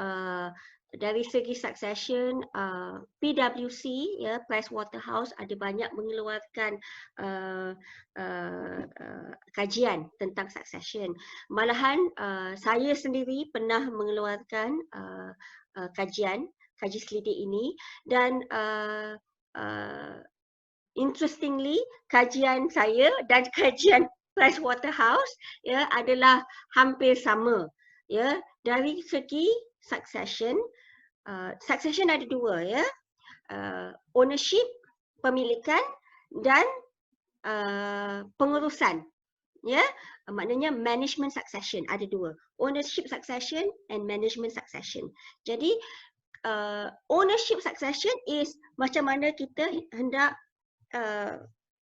dari segi succession, PwC ya, Pricewaterhouse ada banyak mengeluarkan kajian tentang succession. Malahan saya sendiri pernah mengeluarkan kaji selidik ini, dan interestingly kajian saya dan kajian Pricewaterhouse ya adalah hampir sama ya. Dari segi succession, succession ada dua ya, ownership, pemilikan, dan pengurusan ya. Maknanya management succession ada dua, ownership succession and management succession. Jadi ownership succession is macam mana kita hendak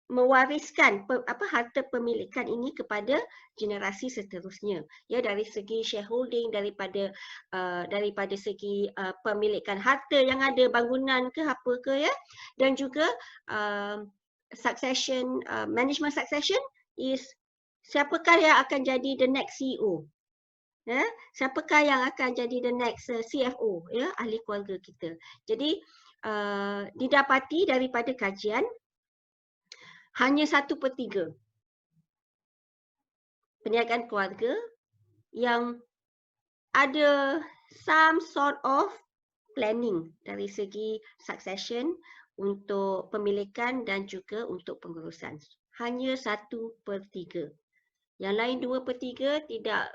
mewariskan harta pemilikan ini kepada generasi seterusnya ya, dari segi shareholding, daripada segi pemilikan harta yang ada, bangunan ke apa ke ya, dan juga succession, management succession is siapakah yang akan jadi the next CEO ya, siapakah yang akan jadi the next CFO ya, ahli keluarga kita. Jadi didapati daripada kajian hanya 1/3 perniagaan keluarga yang ada some sort of planning dari segi succession untuk pemilikan dan juga untuk pengurusan. Hanya 1/3. Yang lain 2/3 tidak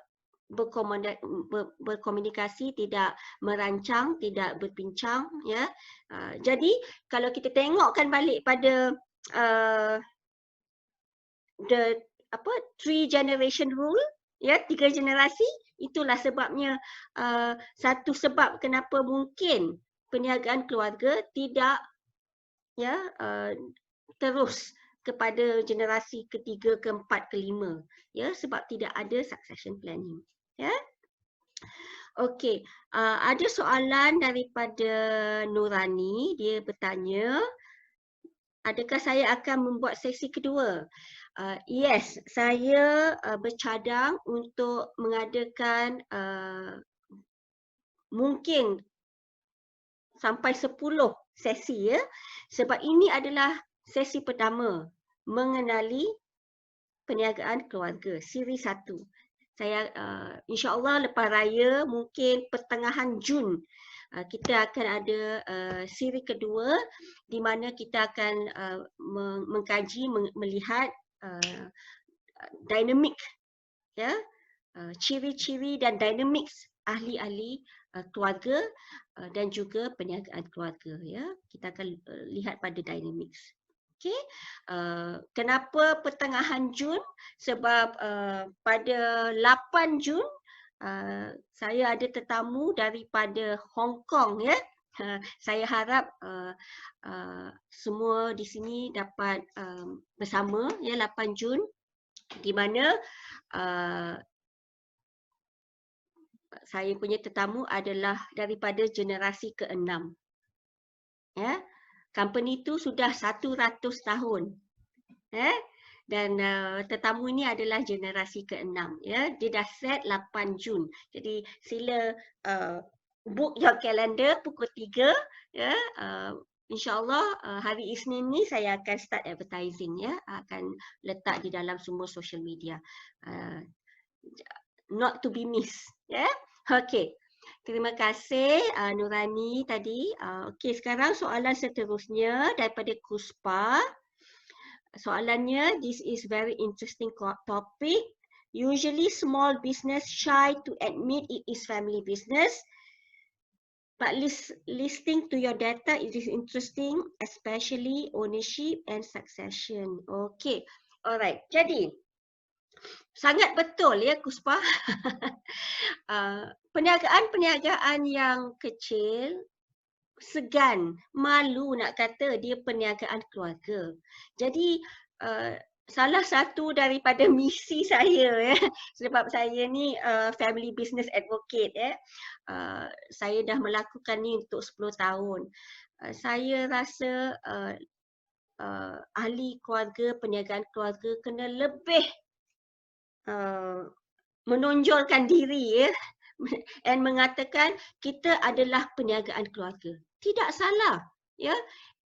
berkomunikasi, tidak merancang, tidak berbincang ya. Jadi kalau kita tengokkan balik pada the 3 generation rule ya, 3 generasi, itulah sebabnya satu sebab kenapa mungkin perniagaan keluarga tidak ya terus kepada generasi ketiga, keempat, kelima ya, sebab tidak ada succession planning ya. Okey, ada soalan daripada Nurani, dia bertanya, adakah saya akan membuat sesi kedua? Yes, saya bercadang untuk mengadakan mungkin sampai 10 sesi ya. Sebab ini adalah sesi pertama mengenali perniagaan keluarga, siri 1. Saya insya-Allah lepas raya mungkin pertengahan Jun kita akan ada siri kedua di mana kita akan mengkaji, melihat dinamik ya, ciri-ciri dan dinamik ahli-ahli keluarga dan juga perniagaan keluarga ya. Kita akan lihat pada dinamik. Okey, kenapa pertengahan Jun? Sebab pada 8 Jun saya ada tetamu daripada Hong Kong ya. Saya harap semua di sini dapat bersama ya 8 Jun, di mana saya punya tetamu adalah daripada generasi ke-6 ya. Company itu sudah 100 tahun dan tetamu ini adalah generasi ke-6 ya. Dia dah set 8 Jun. Jadi sila book your calendar pukul 3 ya. InsyaAllah hari Isnin ni saya akan start advertising ya, akan letak di dalam semua social media. Not to be missed ya. Okey. Terima kasih Nurani tadi. Okey, sekarang soalan seterusnya daripada Kuspa. Soalannya, this is very interesting topic. Usually small business shy to admit it is family business. But listening to your data, it is interesting, especially ownership and succession. Okay, alright. Jadi, sangat betul ya Kuspa. Perniagaan-perniagaan yang kecil, segan, malu nak kata dia perniagaan keluarga. Jadi, salah satu daripada misi saya, ya, sebab saya ni family business advocate, ya. Saya dah melakukan ni untuk 10 tahun. Saya rasa ahli keluarga, perniagaan keluarga kena lebih menonjolkan diri, ya, dan mengatakan kita adalah perniagaan keluarga. Tidak salah, ya.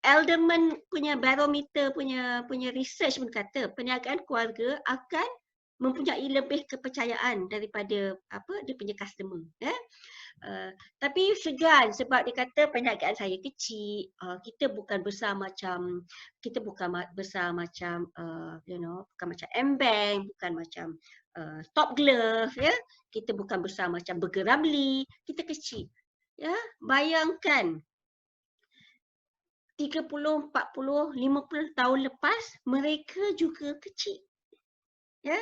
Elderman punya barometer punya research pun kata perniagaan keluarga akan mempunyai lebih kepercayaan daripada dia punya customer, ya. Tapi segan sebab dia kata perniagaan saya kecil, kita bukan besar macam bukan macam M-Bank, bukan macam Top Glove, ya. Kita bukan besar macam Burger Ramly, kita kecil. Ya, bayangkan 30, 40, 50 tahun lepas mereka juga kecil. Ya.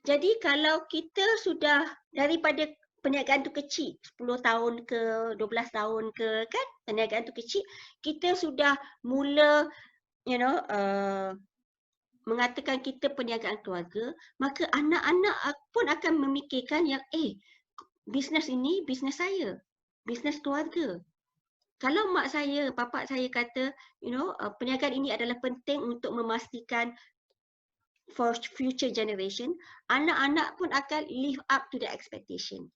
Jadi kalau kita sudah daripada perniagaan tu kecil, 10 tahun ke, 12 tahun ke, kan, perniagaan tu kecil, kita sudah mula mengatakan kita perniagaan keluarga, maka anak-anak pun akan memikirkan yang bisnes ini bisnes saya, bisnes keluarga. Kalau mak saya, bapa saya kata, perniagaan ini adalah penting untuk memastikan for future generation, anak-anak pun akan live up to the expectation.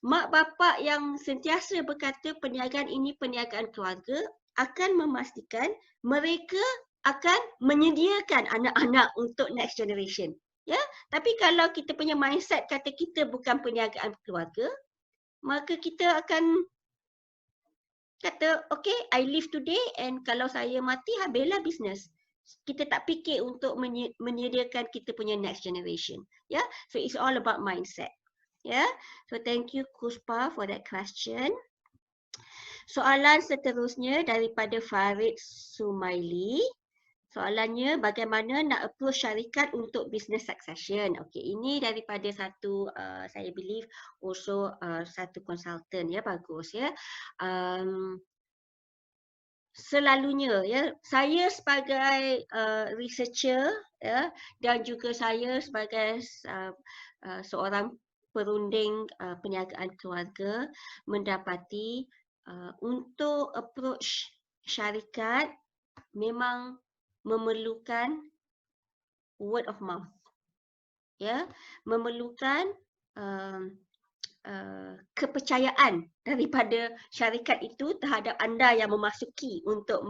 Mak bapa yang sentiasa berkata perniagaan ini perniagaan keluarga akan memastikan mereka akan menyediakan anak-anak untuk next generation. Ya, tapi kalau kita punya mindset kata kita bukan perniagaan keluarga, maka kita akan kata, okay, I live today and kalau saya mati, habislah bisnes. Kita tak fikir untuk menyediakan kita punya next generation. Yeah, so it's all about mindset. Yeah, so thank you Kuspa for that question. Soalan seterusnya daripada Farid Sumaili. Soalannya, bagaimana nak approach syarikat untuk business succession? Okay, ini daripada satu, saya believe also satu consultant, ya, bagus, ya. Selalunya, ya, saya sebagai researcher, ya, dan juga saya sebagai seorang perunding perniagaan keluarga mendapati untuk approach syarikat memang memerlukan word of mouth, ya, memerlukan kepercayaan daripada syarikat itu terhadap anda yang memasuki untuk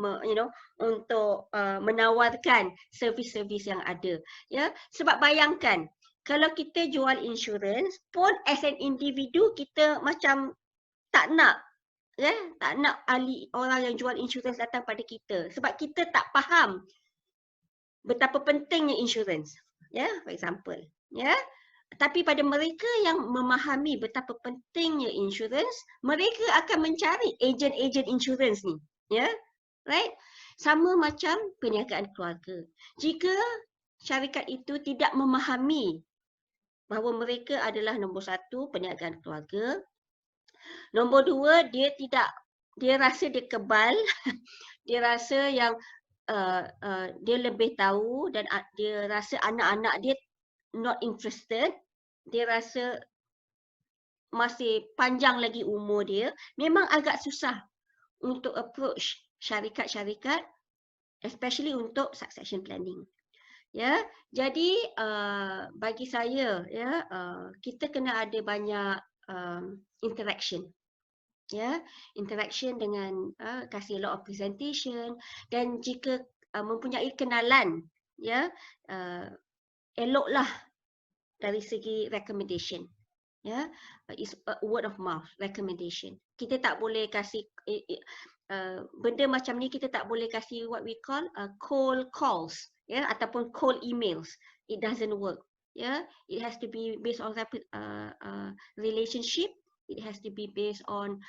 menawarkan servis-servis yang ada, ya. Sebab bayangkan kalau kita jual insurans pun as an individu kita macam tak nak, ya, tak nak ahli orang yang jual insurans datang pada kita sebab kita tak faham betapa pentingnya insurans, ya, for example, ya. Tapi pada mereka yang memahami betapa pentingnya insurans, mereka akan mencari ejen-ejen insurans ni, ya, right? Sama macam perniagaan keluarga. Jika syarikat itu tidak memahami bahawa mereka adalah nombor satu perniagaan keluarga, nombor dua dia rasa dia kebal, dia rasa yang dia lebih tahu dan dia rasa anak-anak dia not interested, dia rasa masih panjang lagi umur dia, memang agak susah untuk approach syarikat-syarikat, especially untuk succession planning. Ya, jadi bagi saya, ya, kita kena ada banyak interaction. Ya, interaction dengan kasih a lot of presentation, dan jika mempunyai kenalan, ya, eloklah dari segi recommendation, ya, is word of mouth recommendation. Kita tak boleh kasih benda macam ni, kita tak boleh kasih what we call cold calls, ya, ataupun cold emails. It doesn't work, ya. It has to be based on relationship. It has to be based on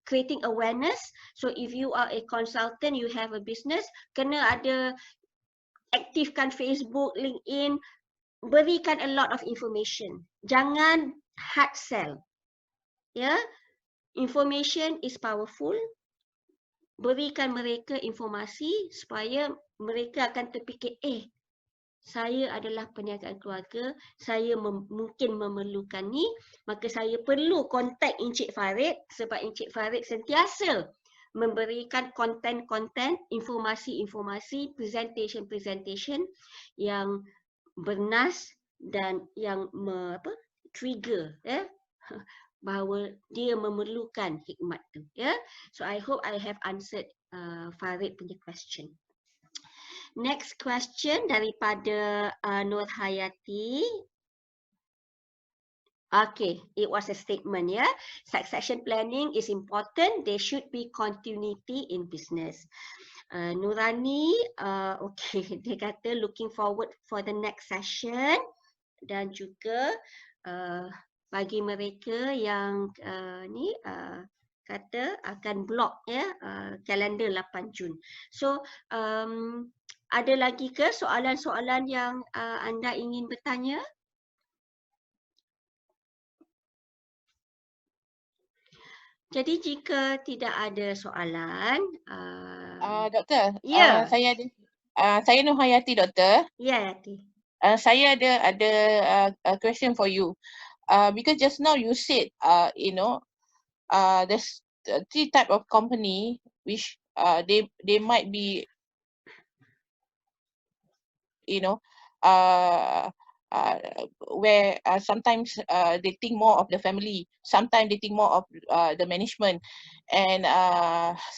creating awareness. So if you are a consultant, you have a business, kena ada aktifkan Facebook, LinkedIn, berikan a lot of information. Jangan hard sell. Ya, information is powerful. Berikan mereka informasi supaya mereka akan terfikir, saya adalah perniagaan keluarga, saya mungkin memerlukan ni, maka saya perlu kontak Encik Farid sebab Encik Farid sentiasa memberikan konten-konten, informasi-informasi, presentation-presentation yang bernas dan yang trigger bahawa dia memerlukan hikmat tu. So I hope I have answered Farid punya question. Next question daripada Nur Hayati. Okay, it was a statement, ya. Succession planning is important. There should be continuity in business. Nurani, okay, dia kata looking forward for the next session dan juga bagi mereka yang kata akan block kalender 8 Jun. So ada lagi ke soalan-soalan yang anda ingin bertanya? Jadi jika tidak ada soalan, Doktor, ya. Saya Nur Hayati, Doktor. Ya, Hayati. Saya ada a question for you. Because just now you said, there's 3 type of company which they might be, where sometimes they think more of the family, sometimes they think more of the management, and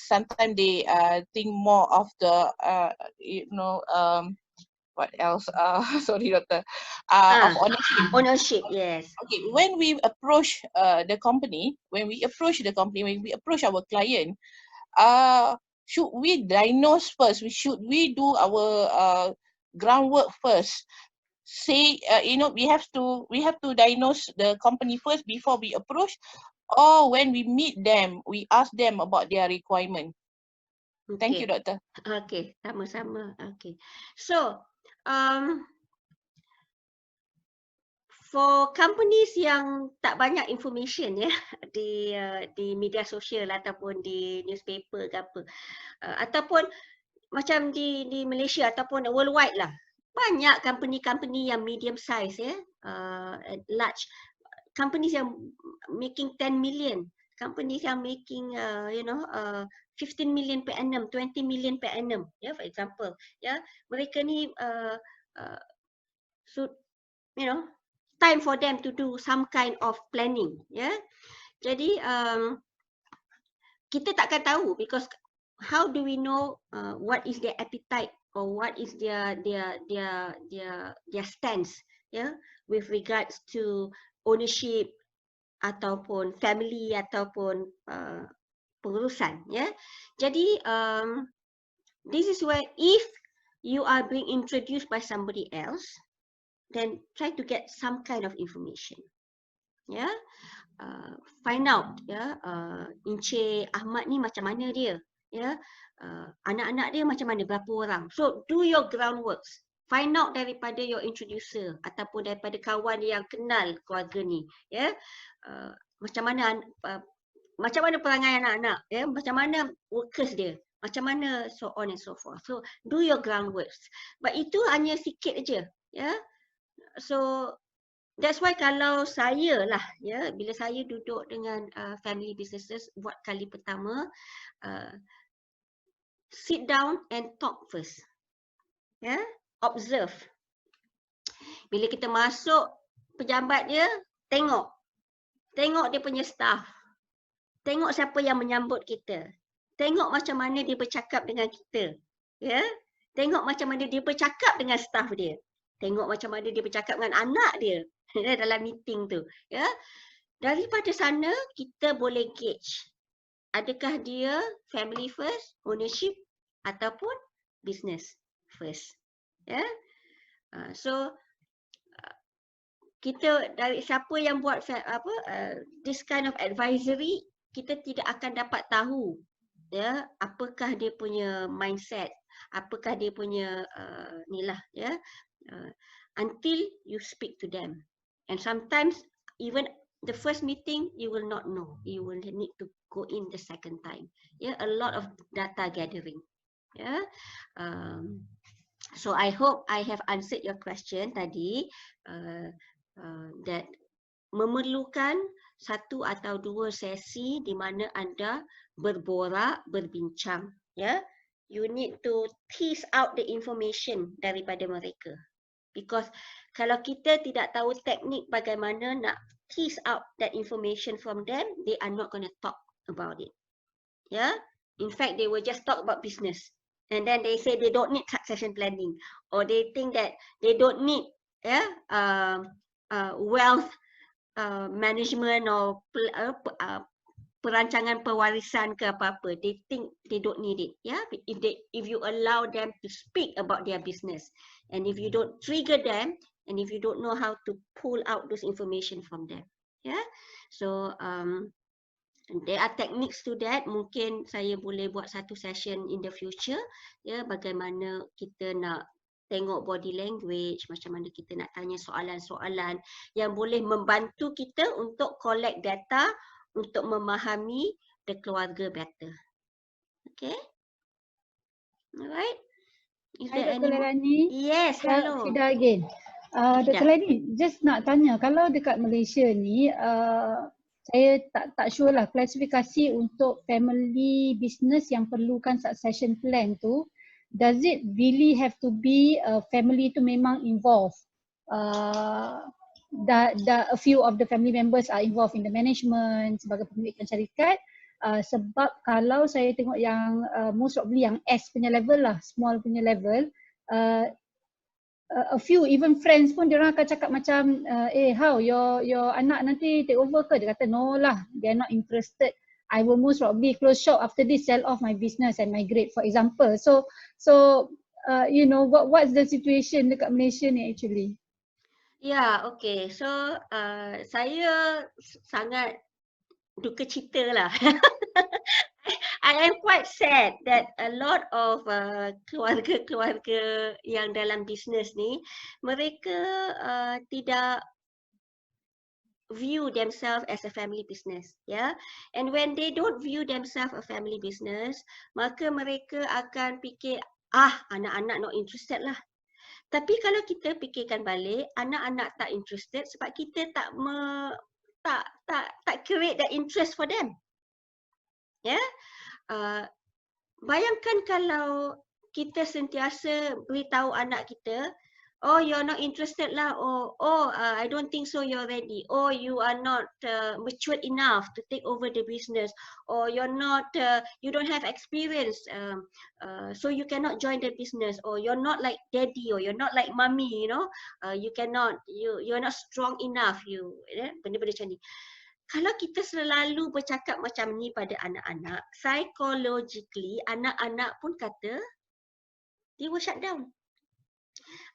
sometimes they think more of the what else? Sorry, Doctor. Of ownership. Ownership, yes. Okay, when we approach the company, when we approach our client, should we diagnose first? Should we do our groundwork first? Say, we have to diagnose the company first before we approach, or when we meet them, we ask them about their requirement. Okay. Thank you, Doctor. Okay, sama-sama. Okay, so for companies yang tak banyak information di media sosial ataupun di newspaper ke apa, ataupun macam di Malaysia ataupun worldwide lah, banyak company-company yang medium size large companies yang making 10 million, companies yang making 15 million per annum, 20 million per annum, for example, mereka ni time for them to do some kind of planning, jadi kita takkan tahu, because how do we know what is their appetite or what is their stance with regards to ownership ataupun family ataupun pengurusan, jadi this is where if you are being introduced by somebody else, then try to get some kind of information, find out, Encik Ahmad ni macam mana dia, anak-anak dia macam mana, berapa orang. So do your groundworks, find out daripada your introducer ataupun daripada kawan yang kenal keluarga ni, macam mana perangai anak-anak, macam mana workers dia, macam mana, so on and so forth. So do your groundworks, but itu hanya sikit aja, so that's why kalau saya lah, bila saya duduk dengan family businesses buat kali pertama, sit down and talk first, observe. Bila kita masuk pejabat dia, tengok dia punya staff, tengok siapa yang menyambut kita, tengok macam mana dia bercakap dengan kita, tengok macam mana dia bercakap dengan staff dia, tengok macam mana dia bercakap dengan anak dia dalam meeting tu, daripada sana kita boleh gauge adakah dia family first, ownership ataupun business first, so kita dari siapa yang buat this kind of advisory, kita tidak akan dapat tahu apakah dia punya mindset, apakah dia punya until you speak to them. And sometimes even the first meeting you will not know, you will need to go in the second time, a lot of data gathering, So I hope I have answered your question tadi, that memerlukan satu atau dua sesi di mana anda berborak, berbincang, ya. You need to tease out the information daripada mereka. Because kalau kita tidak tahu teknik bagaimana nak tease out that information from them, they are not going to talk about it. Yeah, in fact, they will just talk about business, and then they say they don't need succession planning, or they think that they don't need wealth management or perancangan pewarisan ke apa-apa. They think they don't need it. Yeah, if you allow them to speak about their business, and if you don't trigger them, and if you don't know how to pull out those information from them. Yeah, so there are techniques to that. Mungkin saya boleh buat satu session in the future, ya, bagaimana kita nak tengok body language, macam mana kita nak tanya soalan-soalan yang boleh membantu kita untuk collect data untuk memahami the keluarga better. Okay? Alright. Is Hi, there Dr. any more? Lerani. Yes, hello. Fida again. Dr. Lerani, just nak tanya, kalau dekat Malaysia ni, saya tak sure lah klasifikasi untuk family business yang perlukan succession plan tu, does it really have to be family tu memang involved? A few of the family members are involved in the management sebagai pemilikan syarikat. Sebab kalau saya tengok yang most probably yang S punya level lah, small punya level, a few even friends pun dia orang akan cakap macam how your anak nanti take over ke? Dia kata no lah, they are not interested. I will most probably close shop after this, sell off my business and migrate, for example. So you know, what's the situation dekat Malaysia ni actually? Yeah, okay. So saya sangat duka cita lah. I am quite sad that a lot of keluarga-keluarga yang dalam bisnes ni, mereka tidak view themselves as a family business, yeah. And when they don't view themselves a family business, maka mereka akan fikir, anak-anak not interested lah. Tapi kalau kita fikirkan balik, anak-anak tak interested sebab kita tak create that interest for them. Ya. Bayangkan kalau kita sentiasa beritahu anak kita, oh you're not interested lah, I don't think so you're ready, or you are not mature enough to take over the business, or you're not you don't have experience, so you cannot join the business, or you're not like daddy, or you're not like mommy, you know, you're not strong enough, benda-benda macam ni. Kalau kita selalu bercakap macam ni pada anak-anak, psychologically anak-anak pun kata they will shut down.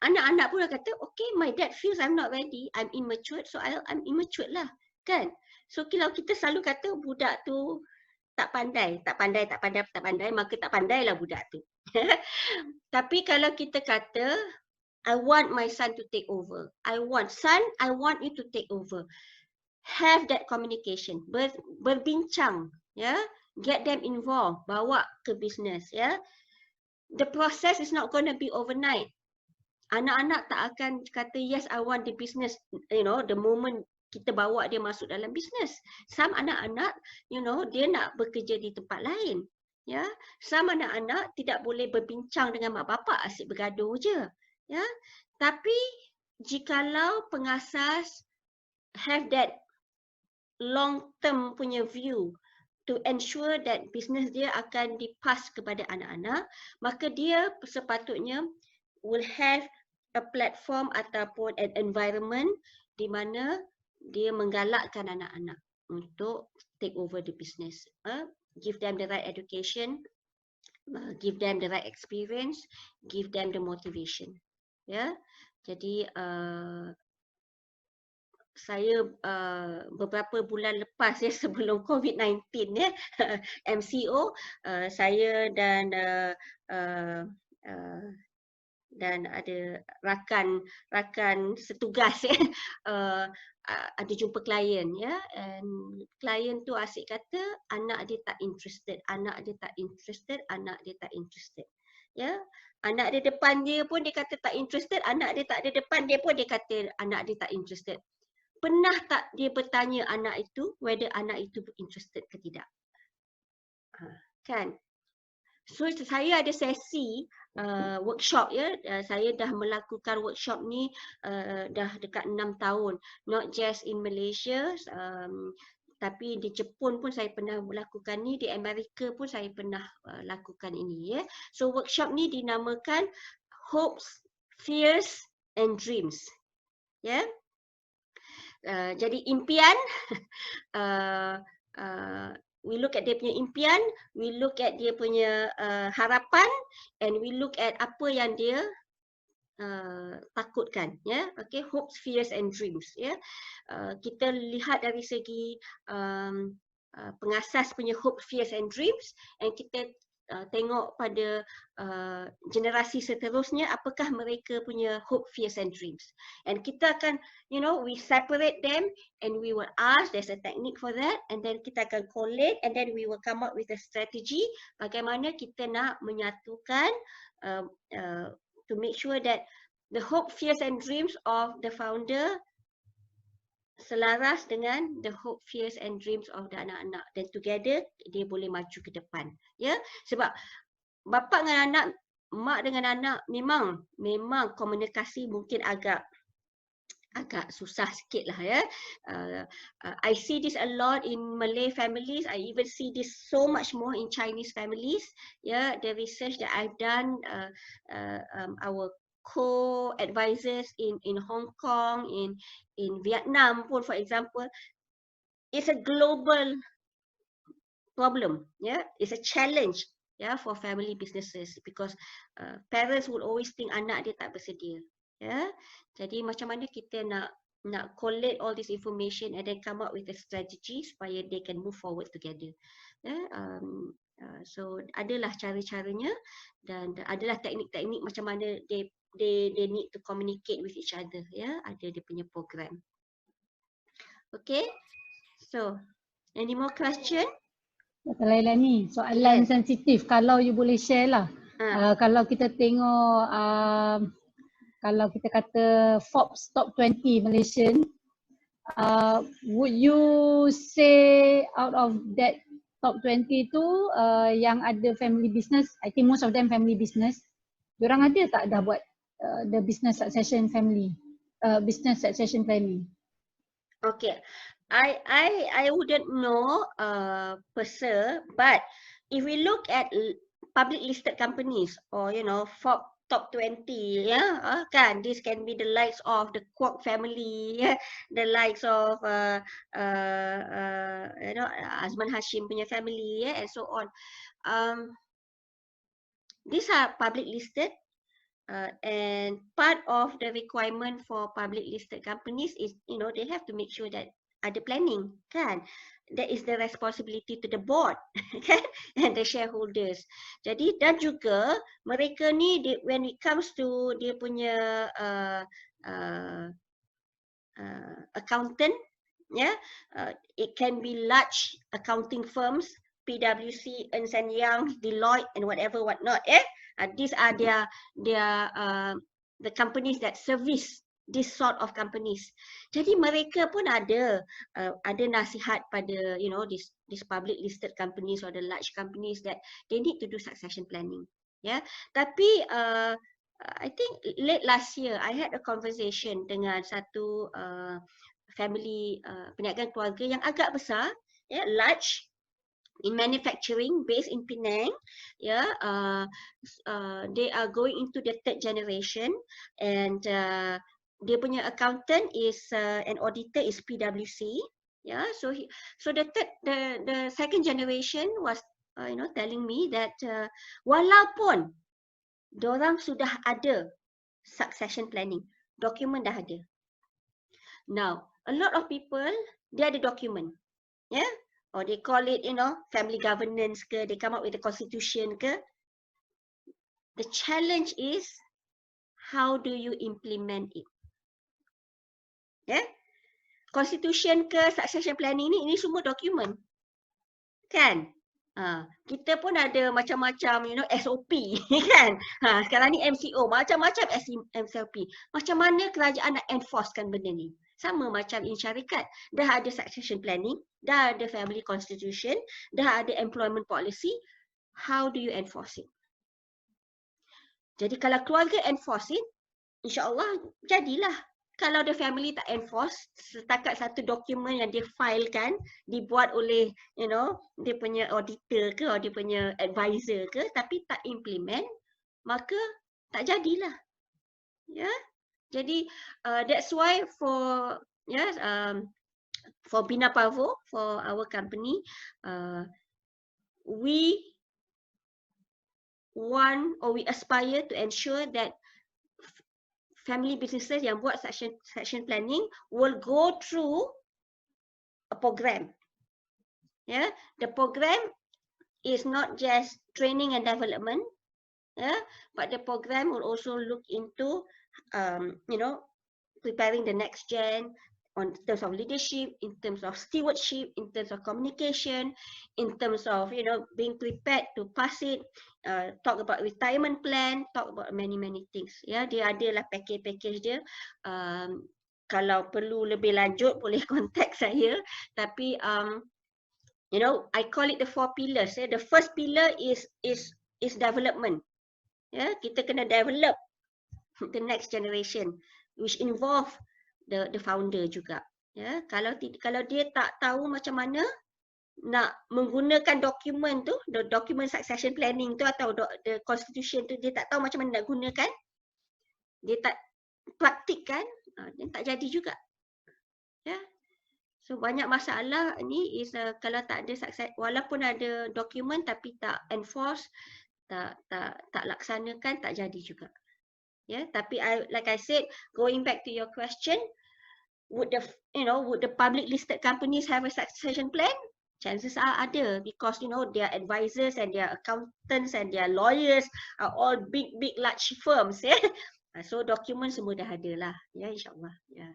Anak-anak pun kata, okay, my dad feels I'm not ready, I'm immature, so I'm immature lah, kan? So kalau kita selalu kata budak tu tak pandai, maka tak pandailah budak tu. Tapi kalau kita kata, I want my son to take over. I want you to take over. Have that communication, berbincang, ya, get them involved, bawa ke business, ya. The process is not going to be overnight. Anak-anak tak akan kata yes, I want the business, you know, the moment kita bawa dia masuk dalam business. Some anak-anak, you know, dia nak bekerja di tempat lain, ya. Some anak-anak tidak boleh berbincang dengan mak bapak, asyik bergaduh je, ya. Tapi jikalau pengasas have that long term punya view to ensure that business dia akan dipas kepada anak-anak, maka dia sepatutnya will have a platform ataupun an environment di mana dia menggalakkan anak-anak untuk take over the business, give them the right education, give them the right experience, give them the motivation, ya. Jadi saya beberapa bulan lepas ya, sebelum COVID-19 ya, MCO, saya dan ada rakan setugas ya, ada jumpa klien ya, and klien tu asyik kata anak dia tak interested. Ya, anak dia depan dia pun dia kata tak interested, anak dia tak ada depan dia pun dia kata anak dia tak interested. Pernah tak dia bertanya anak itu whether anak itu interested ke tidak? Kan? So saya ada sesi workshop ya, saya dah melakukan workshop ni dah dekat 6 tahun, not just in Malaysia, tapi di Jepun pun saya pernah melakukan ni, di Amerika pun saya pernah lakukan ini ya. So workshop ni dinamakan Hopes, Fears and Dreams. Ya. Jadi impian we look at dia punya impian, we look at dia punya harapan, and we look at apa yang dia takutkan, ya. Okay, hopes, fears and dreams, ya. Kita lihat dari segi pengasas punya hope, fears and dreams, and kita tengok pada generasi seterusnya apakah mereka punya hope, fears and dreams. And kita akan, we separate them and we will ask, there's a technique for that, and then kita akan collate and then we will come up with a strategy bagaimana kita nak menyatukan to make sure that the hope, fears and dreams of the founder selaras dengan the hope, fears and dreams of the anak-anak, dan together dia boleh maju ke depan, ya. Sebab bapa dengan anak, mak dengan anak memang komunikasi mungkin agak susah sikit lah, ya. I see this a lot in Malay families. I even see this so much more in Chinese families. Yeah, the research that I've done, our co-advisors in Hong Kong, in Vietnam pun, for example, it's a global problem. Yeah, it's a challenge. Yeah, for family businesses because parents will always think anak dia tak bersedia. Ya, jadi macam mana kita nak collate all this information and then come up with a strategy supaya they can move forward together. So adalah cara-caranya dan adalah teknik-teknik macam mana they need to communicate with each other. Ya, ada dia punya program. Okay, so any more question? Laila ni soalan sensitif, kalau you boleh share lah. Kalau kita tengok kalau kita kata Forbes top 20 Malaysian, would you say out of that top 20 tu yang ada family business, I think most of them family business, diorang ada tak dah buat the business succession family, business succession planning? Okay, I wouldn't know per se, but if we look at public listed companies or Forbes top 20, kan, this can be the likes of the Kwok family, the likes of Azman Hashim punya family, and so on. These are public listed. And part of the requirement for public listed companies is, they have to make sure that ada planning, kan? That is the responsibility to the board, kan? And the shareholders. Jadi dan juga mereka ni, when it comes to dia punya accountant, it can be large accounting firms, PwC, Ernst & Young, Deloitte, and whatnot. These are the companies that service this sort of companies. Jadi mereka pun ada nasihat pada this public listed companies or the large companies that they need to do succession planning. Tapi I think late last year I had a conversation dengan satu family perniagaan keluarga yang agak besar, large, in manufacturing, based in Penang. They are going into the third generation, and dia punya accountant is an auditor is PwC. So the second generation was telling me that walaupun dorang sudah ada succession planning, dokumen dah ada. Now, a lot of people, dia ada dokumen, or they call it, family governance ke, they come up with a constitution ke. The challenge is, how do you implement it? Constitution ke, succession planning ni, ini semua dokumen, kan? Kita pun ada macam-macam SOP kan. Sekarang ni MCO, macam-macam SOP. Macam mana kerajaan nak enforcekan benda ni? Sama macam in syarikat, dah ada succession planning, dah ada family constitution, dah ada employment policy. How do you enforce it? Jadi kalau keluarga enforce it, insya-Allah jadilah. Kalau the family tak enforce, setakat satu dokumen yang dia filekan, dibuat oleh dia punya auditor ke, atau dia punya advisor ke, tapi tak implement, maka tak jadilah. Ya. Jadi that's why for Bina Pavo, for our company, we want or we aspire to ensure that family businesses yang buat succession planning will go through a program. Yeah, the program is not just training and development, but the program will also look into, preparing the next gen in terms of leadership, in terms of stewardship, in terms of communication, in terms of being prepared to pass it, talk about retirement plan, talk about many things. Ya, dia adalah package dia. Kalau perlu lebih lanjut boleh contact saya. Tapi I call it the 4 pillars. The first pillar is development. Ya, kita kena develop the next generation, which involve the founder juga. Ya, kalau dia tak tahu macam mana nak menggunakan dokumen tu, the document succession planning tu atau the constitution tu, dia tak tahu macam mana nak gunakan, dia tak praktikkan, dia tak jadi juga. Ya. So banyak masalah ni is kalau tak ada success, walaupun ada dokumen tapi tak enforce, tak laksanakan, tak jadi juga. Ya, tapi like I said, going back to your question, would the public listed companies have a succession plan? Chances are ada, because their advisors and their accountants and their lawyers are all big large firms. Ya. So dokumen semua dah ada lah. Ya, insyaAllah. Ya.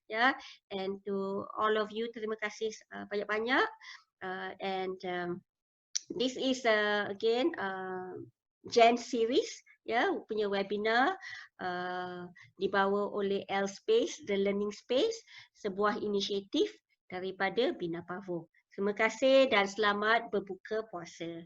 Ya, and to all of you, terima kasih banyak-banyak. And this is again Gen series, ya, punya webinar dibawa oleh L-Space, The Learning Space, sebuah inisiatif daripada Bina Pavo. Terima kasih dan selamat berbuka puasa.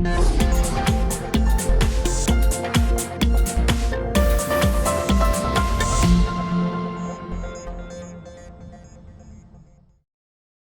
Thank you.